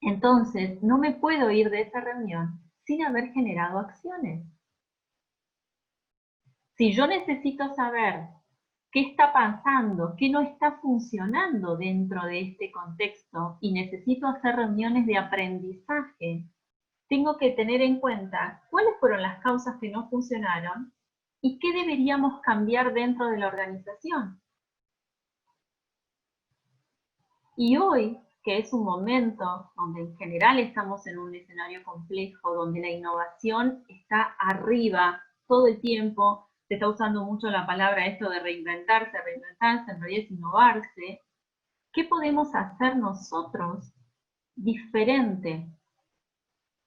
Entonces, no me puedo ir de esa reunión sin haber generado acciones. Si yo necesito saber qué está pasando, qué no está funcionando dentro de este contexto y necesito hacer reuniones de aprendizaje, tengo que tener en cuenta cuáles fueron las causas que no funcionaron y qué deberíamos cambiar dentro de la organización. Y hoy, que es un momento donde en general estamos en un escenario complejo, donde la innovación está arriba todo el tiempo, se está usando mucho la palabra esto de reinventarse, en realidad es innovarse. ¿Qué podemos hacer nosotros diferente?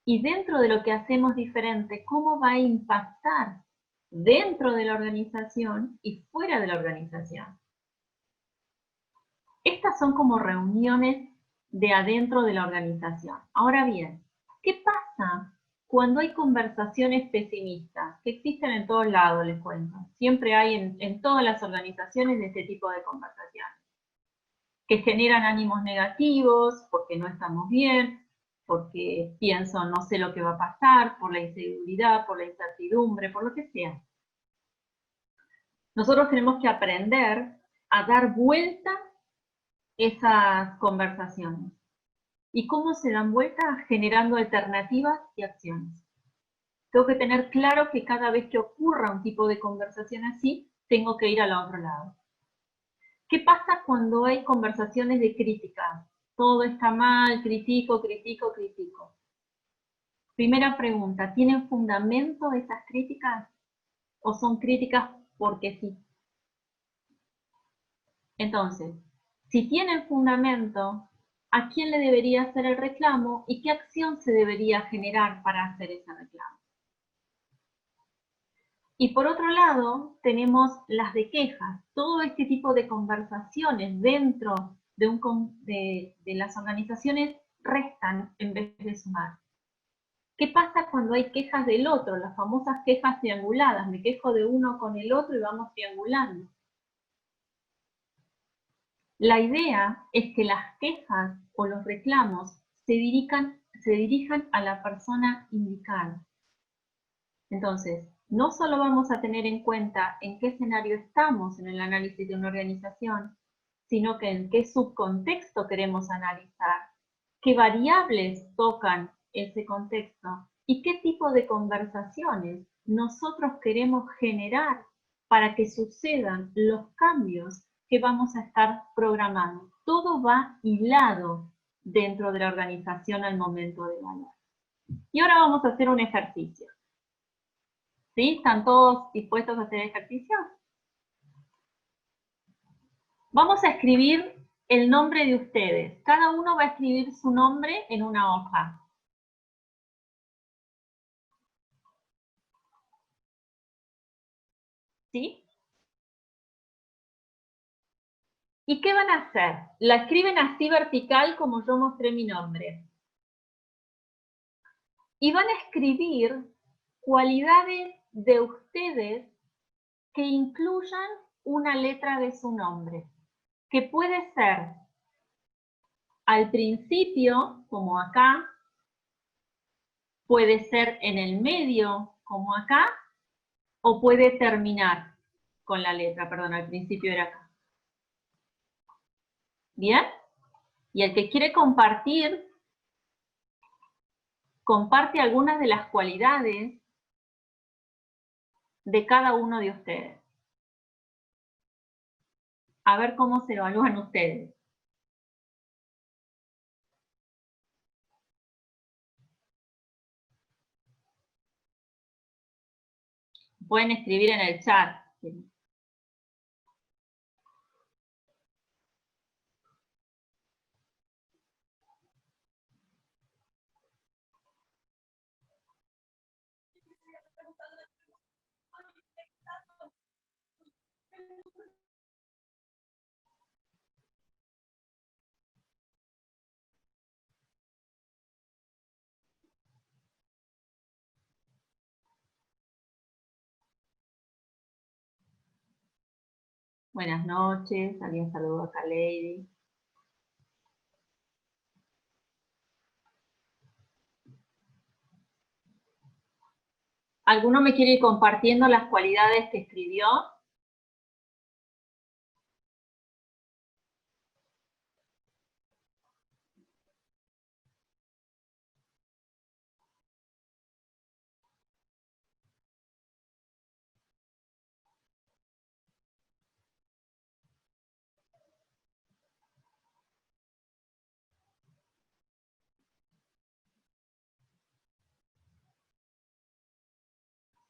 Y dentro de lo que hacemos diferente, ¿cómo va a impactar dentro de la organización y fuera de la organización? Estas son como reuniones de adentro de la organización. Ahora bien, ¿qué pasa cuando hay conversaciones pesimistas? Que existen en todos lados, les cuento. Siempre hay en todas las organizaciones de este tipo de conversaciones. Que generan ánimos negativos, porque no estamos bien, porque pienso no sé lo que va a pasar, por la inseguridad, por la incertidumbre, por lo que sea. Nosotros tenemos que aprender a dar vuelta esas conversaciones. ¿Y cómo se dan vuelta? Generando alternativas y acciones. Tengo que tener claro que cada vez que ocurra un tipo de conversación así, tengo que ir al otro lado. ¿Qué pasa cuando hay conversaciones de crítica? Todo está mal, critico, critico, critico. Primera pregunta, ¿tienen fundamento esas críticas? ¿O son críticas porque sí? Entonces, si tienen fundamento, ¿a quién le debería hacer el reclamo y qué acción se debería generar para hacer ese reclamo? Y por otro lado, tenemos las de quejas. Todo este tipo de conversaciones dentro de las organizaciones restan en vez de sumar. ¿Qué pasa cuando hay quejas del otro? Las famosas quejas trianguladas. Me quejo de uno con el otro y vamos triangulando. La idea es que las quejas o los reclamos se dirijan a la persona indicada. Entonces, no solo vamos a tener en cuenta en qué escenario estamos en el análisis de una organización, sino que en qué subcontexto queremos analizar, qué variables tocan ese contexto y qué tipo de conversaciones nosotros queremos generar para que sucedan los cambios que vamos a estar programando. Todo va hilado dentro de la organización al momento de evaluar. Y ahora vamos a hacer un ejercicio. ¿Sí? ¿Están todos dispuestos a hacer ejercicio? Vamos a escribir el nombre de ustedes. Cada uno va a escribir su nombre en una hoja. ¿Sí? ¿Y qué van a hacer? La escriben así vertical como yo mostré mi nombre. Y van a escribir cualidades de ustedes que incluyan una letra de su nombre, que puede ser al principio, como acá, puede ser en el medio, como acá, o puede terminar con la letra, perdón, al principio era acá. ¿Bien? Y el que quiere compartir, comparte algunas de las cualidades de cada uno de ustedes. A ver cómo se evalúan ustedes. Pueden escribir en el chat. Buenas noches, alguien saludó acá a Lady. ¿Alguno me quiere ir compartiendo las cualidades que escribió?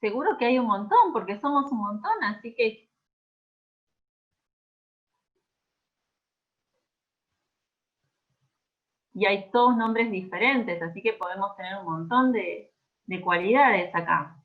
Seguro que hay un montón, porque somos un montón, así que... Y hay todos nombres diferentes, así que podemos tener un montón de cualidades acá.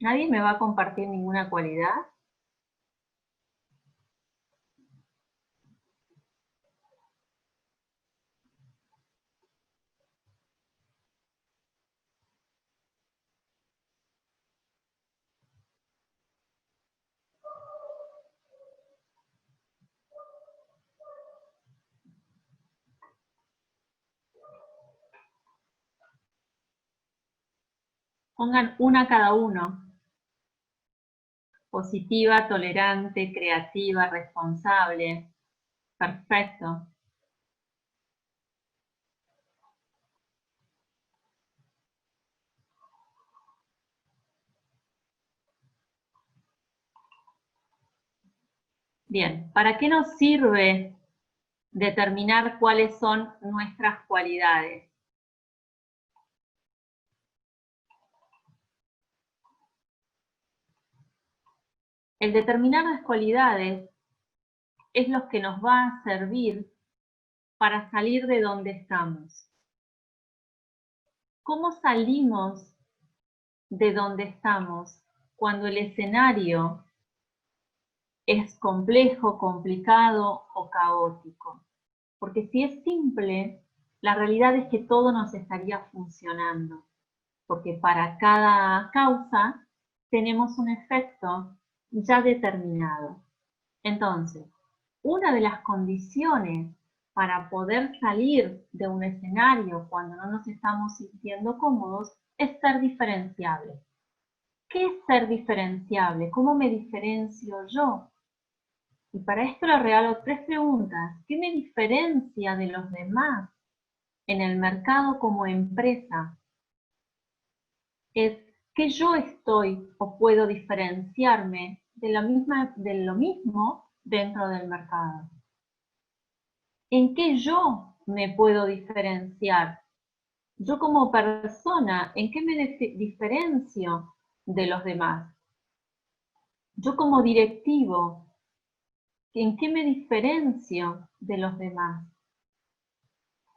¿Nadie me va a compartir ninguna cualidad? Pongan una cada uno. Positiva, tolerante, creativa, responsable. Perfecto. Bien, ¿para qué nos sirve determinar cuáles son nuestras cualidades? El determinar las cualidades es lo que nos va a servir para salir de donde estamos. ¿Cómo salimos de donde estamos cuando el escenario es complejo, complicado o caótico? Porque si es simple, la realidad es que todo nos estaría funcionando, porque para cada causa tenemos un efecto ya determinado. Entonces, una de las condiciones para poder salir de un escenario cuando no nos estamos sintiendo cómodos es ser diferenciable. ¿Qué es ser diferenciable? ¿Cómo me diferencio yo? Y para esto le regalo 3 preguntas. ¿Qué me diferencia de los demás en el mercado como empresa? Es que yo estoy o puedo diferenciarme de lo mismo dentro del mercado. ¿En qué yo me puedo diferenciar? Yo como persona, ¿en qué me diferencio de los demás? Yo como directivo, ¿en qué me diferencio de los demás?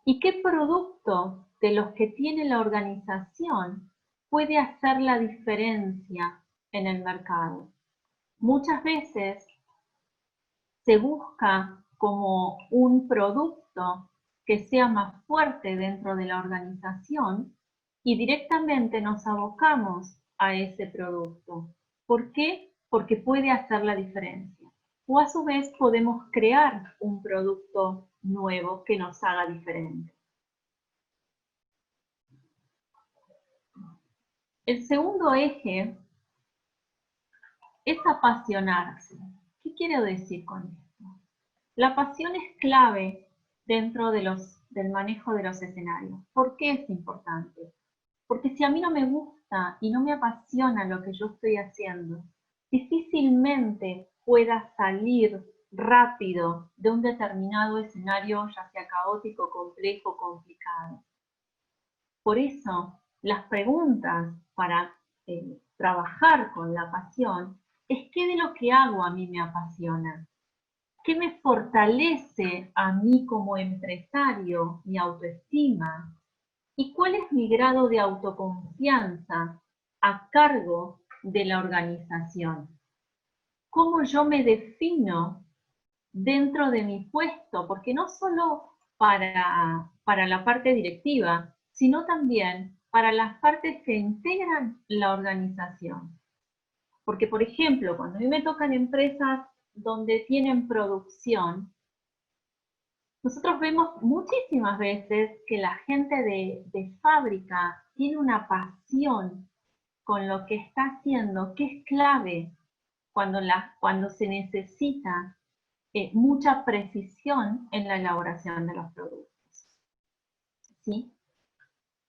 ¿Y qué producto de los que tiene la organización puede hacer la diferencia en el mercado? Muchas veces se busca como un producto que sea más fuerte dentro de la organización y directamente nos abocamos a ese producto. ¿Por qué? Porque puede hacer la diferencia. O a su vez podemos crear un producto nuevo que nos haga diferente. El segundo eje es apasionarse. ¿Qué quiero decir con esto? La pasión es clave dentro del manejo de los escenarios. ¿Por qué es importante? Porque si a mí no me gusta y no me apasiona lo que yo estoy haciendo, difícilmente pueda salir rápido de un determinado escenario, ya sea caótico, complejo, complicado. Por eso, las preguntas para trabajar con la pasión es qué de lo que hago a mí me apasiona. ¿Qué me fortalece a mí como empresario, mi autoestima? ¿Y cuál es mi grado de autoconfianza a cargo de la organización? ¿Cómo yo me defino dentro de mi puesto? Porque no solo para la parte directiva, sino también para las partes que integran la organización. Porque, por ejemplo, cuando a mí me tocan empresas donde tienen producción, nosotros vemos muchísimas veces que la gente de fábrica tiene una pasión con lo que está haciendo, que es clave cuando se necesita mucha precisión en la elaboración de los productos. ¿Sí?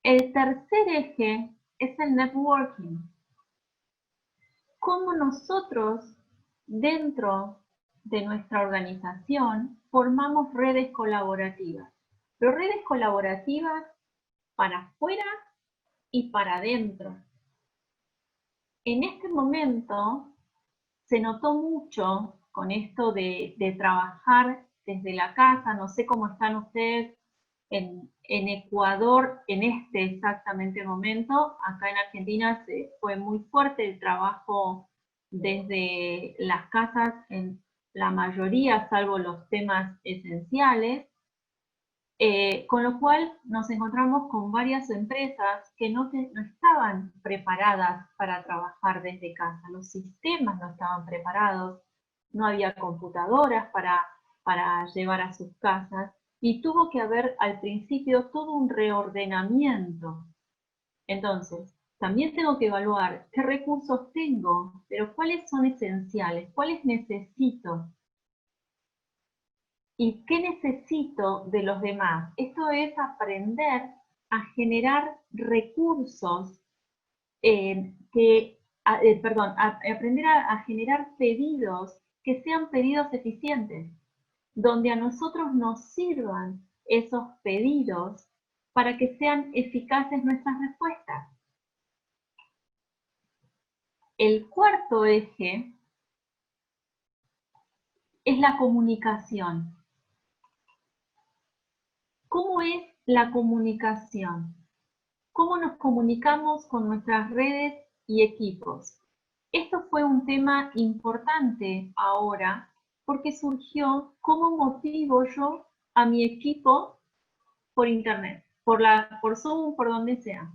El tercer eje es el networking. Cómo nosotros, dentro de nuestra organización, formamos redes colaborativas. Pero redes colaborativas para afuera y para adentro. En este momento se notó mucho con esto de trabajar desde la casa. No sé cómo están ustedes en Ecuador en este exactamente momento. Acá en Argentina fue muy fuerte el trabajo desde las casas en la mayoría, salvo los temas esenciales. Con lo cual nos encontramos con varias empresas que no estaban preparadas para trabajar desde casa. Los sistemas no estaban preparados, no había computadoras para llevar a sus casas y tuvo que haber al principio todo un reordenamiento. Entonces, También tengo que evaluar qué recursos tengo, pero cuáles son esenciales, cuáles necesito y qué necesito de los demás. Esto es aprender a generar recursos, aprender a generar pedidos que sean pedidos eficientes, donde a nosotros nos sirvan esos pedidos para que sean eficaces nuestras respuestas. El cuarto eje es la comunicación. ¿Cómo es la comunicación? ¿Cómo nos comunicamos con nuestras redes y equipos? Esto fue un tema importante ahora porque surgió cómo motivo yo a mi equipo por internet, por Zoom, por donde sea.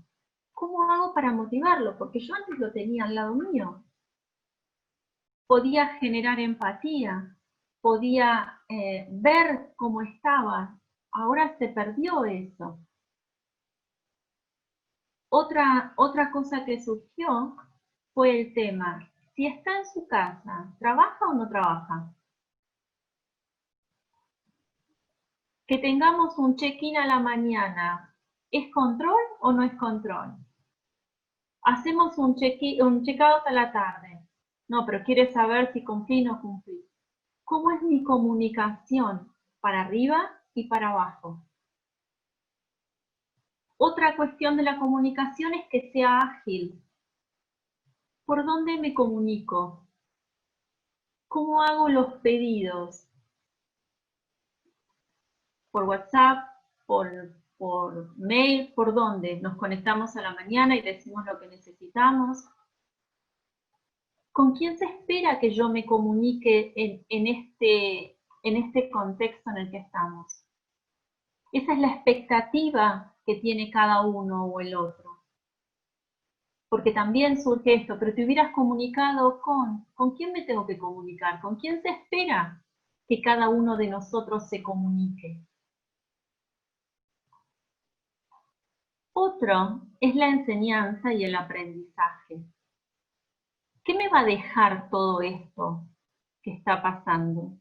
¿Cómo hago para motivarlo? Porque yo antes lo tenía al lado mío. Podía generar empatía, podía ver cómo estaba. Ahora se perdió eso. Otra cosa que surgió fue el tema, si está en su casa, ¿trabaja o no trabaja? Que tengamos un check-in a la mañana, ¿es control o no es control? Hacemos un check-out a la tarde. No, pero quiere saber si cumplí o no cumplí. ¿Cómo es mi comunicación para arriba y para abajo? Otra cuestión de la comunicación es que sea ágil. ¿Por dónde me comunico? ¿Cómo hago los pedidos? ¿Por WhatsApp? ¿Por mail? ¿Por dónde? Nos conectamos a la mañana y decimos lo que necesitamos. ¿Con quién se espera que yo me comunique en este contexto en el que estamos? Esa es la expectativa que tiene cada uno o el otro. Porque también surge esto, pero te hubieras comunicado ¿con quién me tengo que comunicar? ¿Con quién se espera que cada uno de nosotros se comunique? Otro es la enseñanza y el aprendizaje. ¿Qué me va a dejar todo esto que está pasando?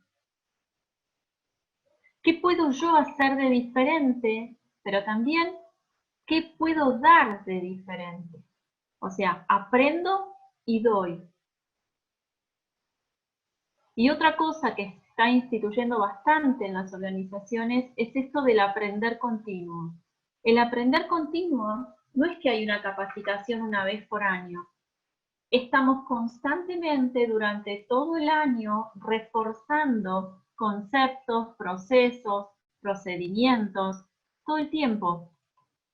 ¿Qué puedo yo hacer de diferente? Pero también, ¿qué puedo dar de diferente? O sea, aprendo y doy. Y otra cosa que está instituyendo bastante en las organizaciones es esto del aprender continuo. El aprender continuo no es que hay una capacitación una vez por año. Estamos constantemente durante todo el año reforzando conceptos, procesos, procedimientos, todo el tiempo.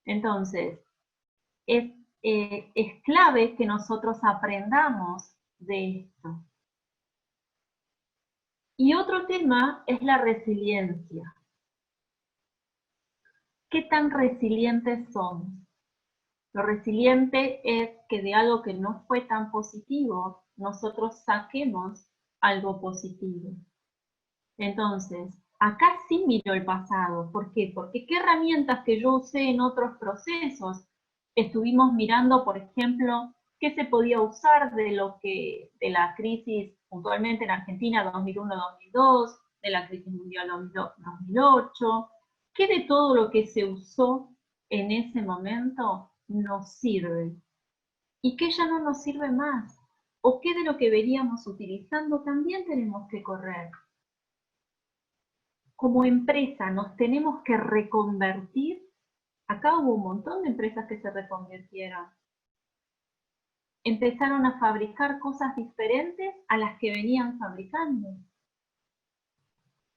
Entonces, es clave que nosotros aprendamos de esto. Y otro tema es la resiliencia. ¿Qué tan resilientes somos? Lo resiliente es que de algo que no fue tan positivo, nosotros saquemos algo positivo. Entonces, acá sí miro el pasado. ¿Por qué? Porque qué herramientas que yo usé en otros procesos, estuvimos mirando, por ejemplo, qué se podía usar de la crisis puntualmente en Argentina 2001-2002, de la crisis mundial 2008, qué de todo lo que se usó en ese momento nos sirve y qué ya no nos sirve más, o qué de lo que veníamos utilizando también tenemos que correr. Como empresa nos tenemos que reconvertir. Acá hubo un montón de empresas que se reconvirtieron. Empezaron a fabricar cosas diferentes a las que venían fabricando.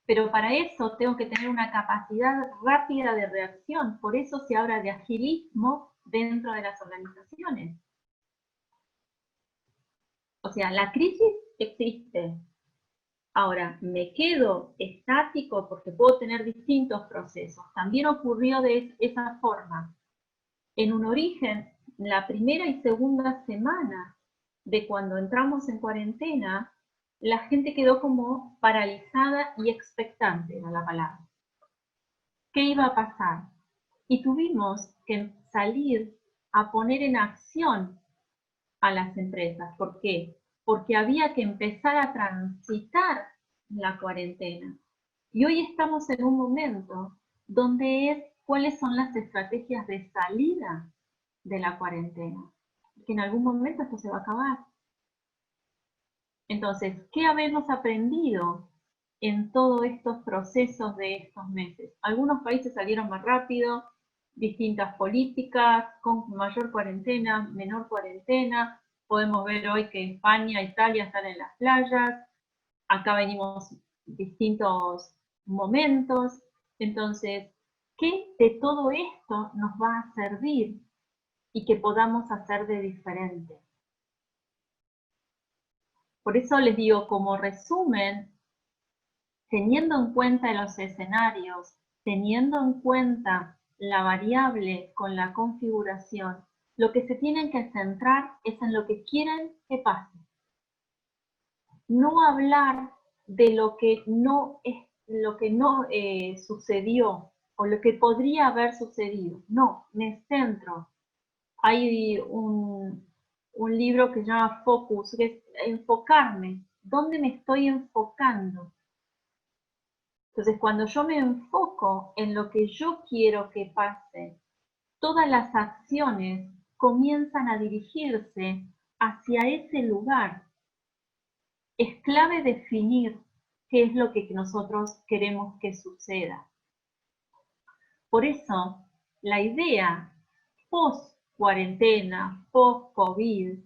Pero para eso tengo que tener una capacidad rápida de reacción. Por eso se habla de agilismo dentro de las organizaciones. O sea, la crisis existe. Ahora, ¿me quedo estático porque puedo tener distintos procesos? También ocurrió de esa forma. En un origen, la primera y segunda semana de cuando entramos en cuarentena, la gente quedó como paralizada y expectante, era la palabra. ¿Qué iba a pasar? Y tuvimos que salir a poner en acción a las empresas. ¿Por qué? Porque había que empezar a transitar la cuarentena. Y hoy estamos en un momento donde es cuáles son las estrategias de salida de la cuarentena. Que en algún momento esto se va a acabar. Entonces, ¿qué habemos aprendido en todos estos procesos de estos meses? Algunos países salieron más rápido, distintas políticas, con mayor cuarentena, menor cuarentena. Podemos ver hoy que España, Italia están en las playas. Acá venimos distintos momentos. Entonces, ¿qué de todo esto nos va a servir y que podamos hacer de diferente? Por eso les digo, como resumen, teniendo en cuenta los escenarios, teniendo en cuenta la variable con la configuración, lo que se tienen que centrar es en lo que quieren que pase. No hablar de lo que no sucedió o lo que podría haber sucedido. No, me centro. Hay un libro que se llama Focus, que es enfocarme. ¿Dónde me estoy enfocando? Entonces, cuando yo me enfoco en lo que yo quiero que pase, todas las acciones comienzan a dirigirse hacia ese lugar. Es clave definir qué es lo que nosotros queremos que suceda. Por eso, la idea post-cuarentena, post-COVID,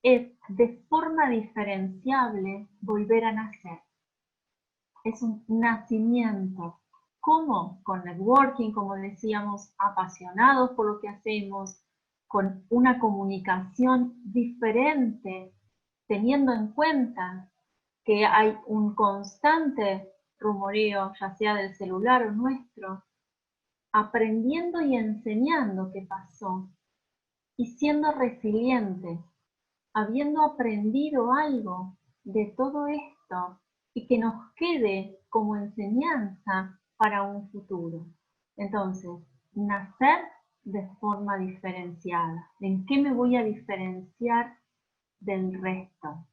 es de forma diferenciable volver a nacer. Es un nacimiento. ¿Cómo? Con networking, como decíamos, apasionados por lo que hacemos, con una comunicación diferente, teniendo en cuenta que hay un constante rumoreo, ya sea del celular o nuestro, aprendiendo y enseñando qué pasó, y siendo resilientes, habiendo aprendido algo de todo esto y que nos quede como enseñanza para un futuro. Entonces, nacer de forma diferenciada. ¿En qué me voy a diferenciar del resto?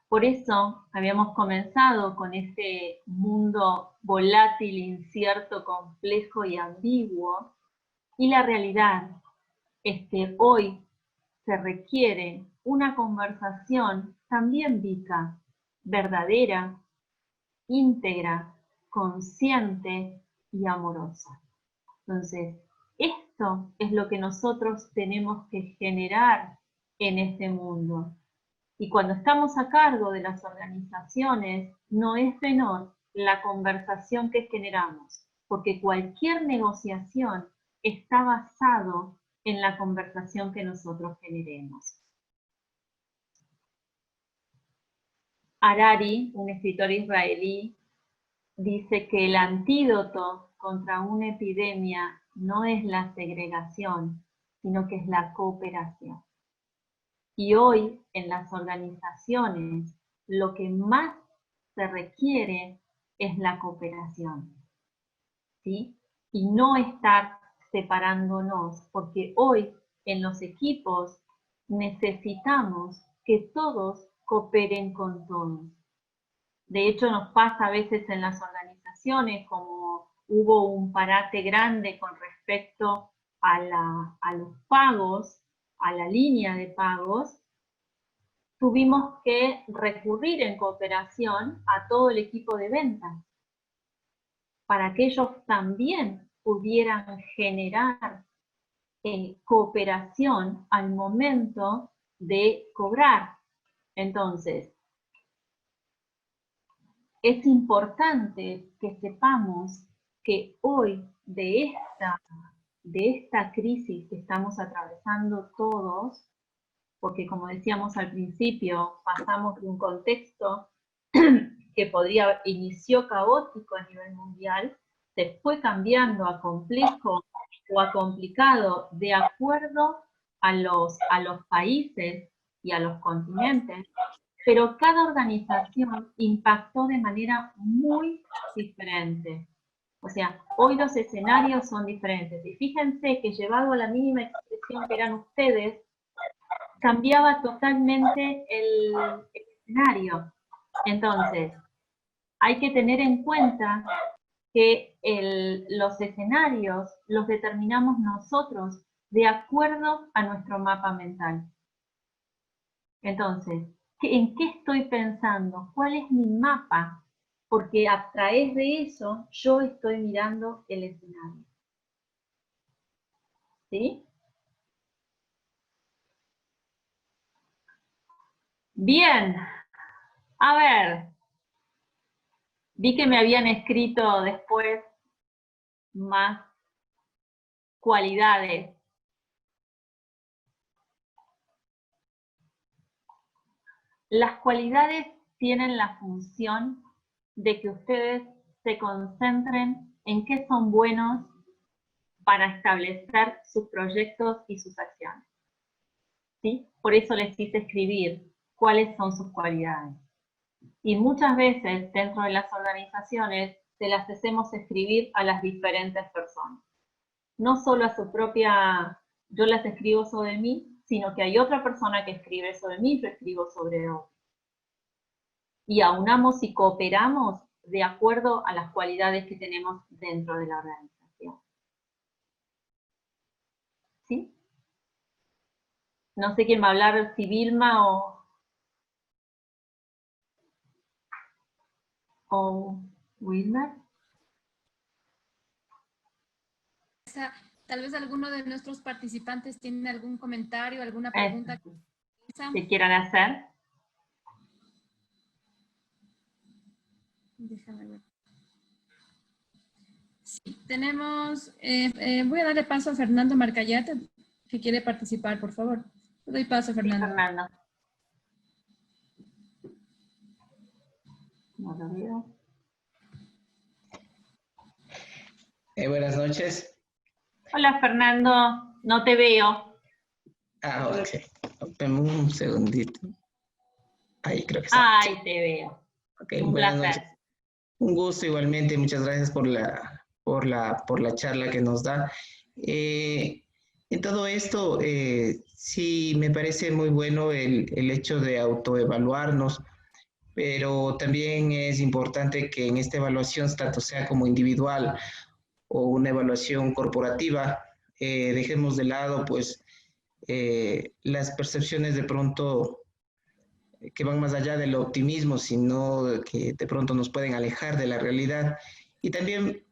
Por eso habíamos comenzado con este mundo volátil, incierto, complejo y ambiguo. Y la realidad es que hoy se requiere una conversación también viva, verdadera, íntegra, consciente y amorosa. Entonces, esto es lo que nosotros tenemos que generar en este mundo. Y cuando estamos a cargo de las organizaciones, no es menor la conversación que generamos, porque cualquier negociación está basado en la conversación que nosotros generemos. Harari, un escritor israelí, dice que el antídoto contra una epidemia no es la segregación, sino que es la cooperación. Y hoy en las organizaciones lo que más se requiere es la cooperación, ¿sí? Y no estar separándonos, porque hoy en los equipos necesitamos que todos cooperen con todos. De hecho, nos pasa a veces en las organizaciones, como hubo un parate grande con respecto a los pagos, a la línea de pagos, tuvimos que recurrir en cooperación a todo el equipo de ventas para que ellos también pudieran generar cooperación al momento de cobrar. Entonces, es importante que sepamos que hoy de esta crisis que estamos atravesando todos, porque como decíamos al principio, pasamos de un contexto que inició caótico a nivel mundial, se fue cambiando a complejo o a complicado de acuerdo a los países y a los continentes, pero cada organización impactó de manera muy diferente. O sea, hoy los escenarios son diferentes. Y fíjense que llevado a la mínima expresión que eran ustedes, cambiaba totalmente el escenario. Entonces, hay que tener en cuenta que los escenarios los determinamos nosotros de acuerdo a nuestro mapa mental. Entonces, ¿en qué estoy pensando? ¿Cuál es mi mapa? Porque a través de eso yo estoy mirando el escenario. ¿Sí? Bien. A ver. Vi que me habían escrito después más cualidades. Las cualidades tienen la función de que ustedes se concentren en qué son buenos para establecer sus proyectos y sus acciones. ¿Sí? Por eso les hice escribir cuáles son sus cualidades. Y muchas veces dentro de las organizaciones se las hacemos escribir a las diferentes personas. No solo a su propia, yo las escribo sobre mí, sino que hay otra persona que escribe sobre mí y yo escribo sobre otro. Y aunamos y cooperamos de acuerdo a las cualidades que tenemos dentro de la organización. ¿Sí? No sé quién va a hablar, si Vilma o Wilmer. Tal vez alguno de nuestros participantes tiene algún comentario, alguna pregunta que quieran hacer. Déjame ver. Sí, tenemos, voy a darle paso a Fernando Marcayate, que quiere participar, por favor. Le doy paso, Fernando. Sí, Fernando. No lo veo. Buenas noches. Hola, Fernando. No te veo. Ah, ok. Dame un segundito. Ahí creo que está. Ahí te veo. Ok, Un buenas placer. noches. Un gusto igualmente. Muchas gracias por la charla que nos da. En todo esto, sí me parece muy bueno el hecho de autoevaluarnos, pero también es importante que en esta evaluación, tanto sea como individual o una evaluación corporativa, dejemos de lado pues las percepciones de pronto que van más allá del optimismo, sino que de pronto nos pueden alejar de la realidad, y también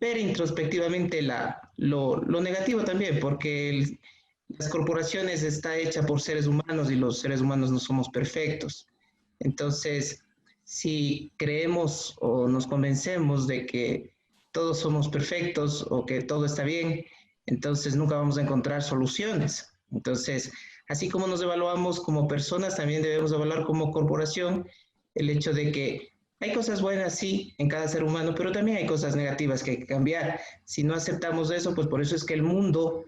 ver introspectivamente lo negativo también, porque las corporaciones está hecha por seres humanos y los seres humanos no somos perfectos. Entonces, si creemos o nos convencemos de que todos somos perfectos o que todo está bien, entonces nunca vamos a encontrar soluciones. Entonces, así como nos evaluamos como personas, también debemos evaluar como corporación el hecho de que hay cosas buenas, sí, en cada ser humano, pero también hay cosas negativas que hay que cambiar. Si no aceptamos eso, pues por eso es que el mundo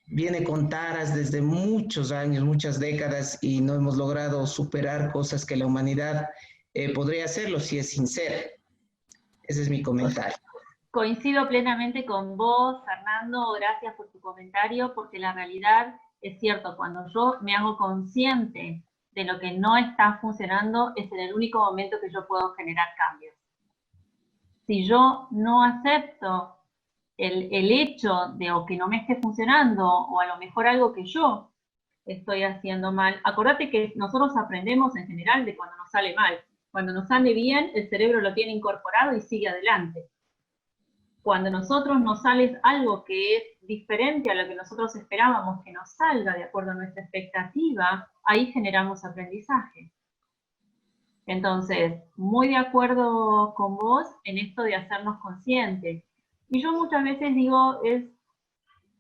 viene con taras desde muchos años, muchas décadas, y no hemos logrado superar cosas que la humanidad podría hacerlo si es sincera. Ese es mi comentario. Coincido plenamente con vos, Fernando. Gracias por tu comentario, porque la realidad es cierto, cuando yo me hago consciente de lo que no está funcionando, es en el único momento que yo puedo generar cambios. Si yo no acepto el hecho de o que no me esté funcionando, o a lo mejor algo que yo estoy haciendo mal, acordate que nosotros aprendemos en general de cuando nos sale mal. Cuando nos sale bien, el cerebro lo tiene incorporado y sigue adelante. Cuando a nosotros nos sale algo que es diferente a lo que nosotros esperábamos que nos salga de acuerdo a nuestra expectativa, ahí generamos aprendizaje. Entonces, muy de acuerdo con vos en esto de hacernos conscientes. Y yo muchas veces digo,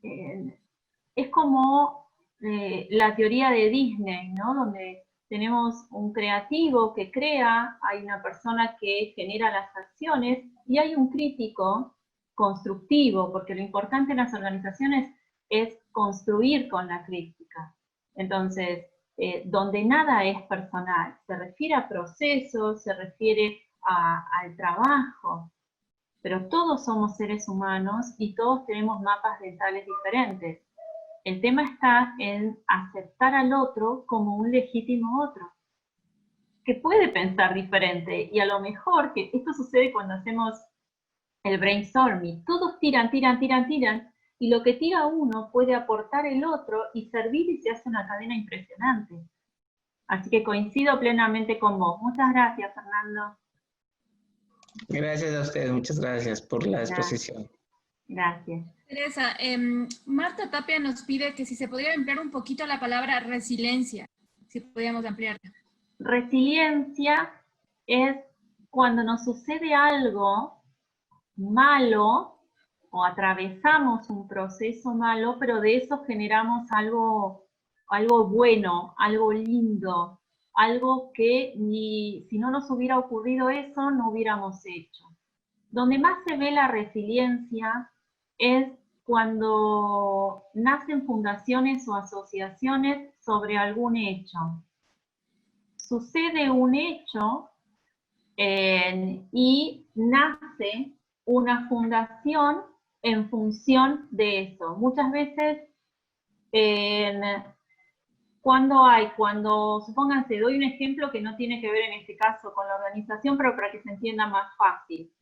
es como la teoría de Disney, ¿no? Donde tenemos un creativo que crea, hay una persona que genera las acciones y hay un crítico constructivo, porque lo importante en las organizaciones es construir con la crítica. Entonces, donde nada es personal, se refiere a procesos, se refiere al trabajo, pero todos somos seres humanos y todos tenemos mapas mentales diferentes. El tema está en aceptar al otro como un legítimo otro, que puede pensar diferente, y a lo mejor, que esto sucede cuando hacemos el brainstorming, todos tiran, y lo que tira uno puede aportar el otro y servir, y se hace una cadena impresionante. Así que coincido plenamente con vos. Muchas gracias, Fernando. Gracias a ustedes, muchas gracias por la exposición. Gracias. Teresa, Marta Tapia nos pide que si se podría emplear un poquito la palabra resiliencia, si podríamos ampliarla. Resiliencia es cuando nos sucede algo malo o atravesamos un proceso malo, pero de eso generamos algo bueno, algo lindo, algo que si no nos hubiera ocurrido eso, no hubiéramos hecho. Donde más se ve la resiliencia es cuando nacen fundaciones o asociaciones sobre algún hecho. Sucede un hecho y nace una fundación en función de eso. Muchas veces, cuando supónganse, doy un ejemplo que no tiene que ver en este caso con la organización, pero para que se entienda más fácil.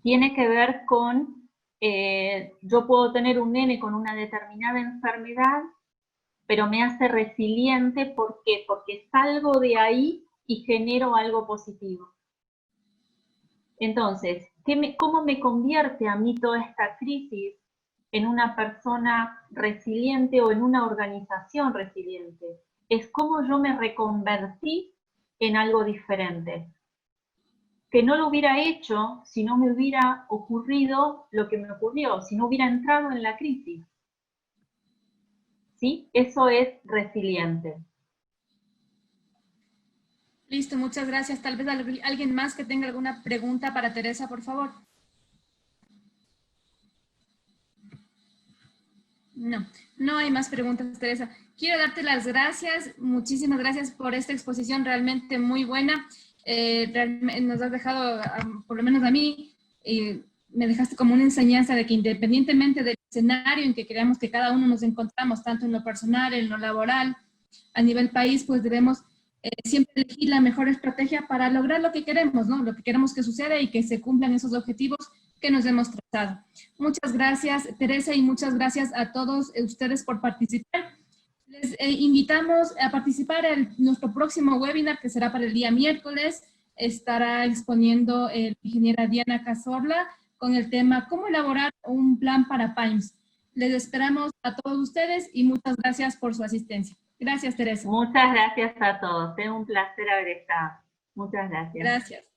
Tiene que ver con, yo puedo tener un nene con una determinada enfermedad, pero me hace resiliente. ¿Por qué? Porque salgo de ahí y genero algo positivo. Entonces, ¿cómo me convierte a mí toda esta crisis en una persona resiliente o en una organización resiliente? Es cómo yo me reconvertí en algo diferente, que no lo hubiera hecho si no me hubiera ocurrido lo que me ocurrió, si no hubiera entrado en la crisis. ¿Sí? Eso es resiliente. Listo, muchas gracias. Tal vez alguien más que tenga alguna pregunta para Teresa, por favor. No hay más preguntas, Teresa. Quiero darte las gracias, muchísimas gracias por esta exposición realmente muy buena. Nos has dejado, por lo menos a mí, me dejaste como una enseñanza de que independientemente del escenario en que creamos que cada uno nos encontramos, tanto en lo personal, en lo laboral, a nivel país, pues debemos siempre elegir la mejor estrategia para lograr lo que queremos, ¿no? Lo que queremos que suceda y que se cumplan esos objetivos que nos hemos trazado. Muchas gracias, Teresa, y muchas gracias a todos ustedes por participar. Les invitamos a participar en nuestro próximo webinar, que será para el día miércoles. Estará exponiendo la ingeniera Diana Cazorla con el tema ¿Cómo elaborar un plan para PAIMS? Les esperamos a todos ustedes y muchas gracias por su asistencia. Gracias, Teresa. Muchas gracias a todos. Es un placer haber estado. Muchas gracias. Gracias.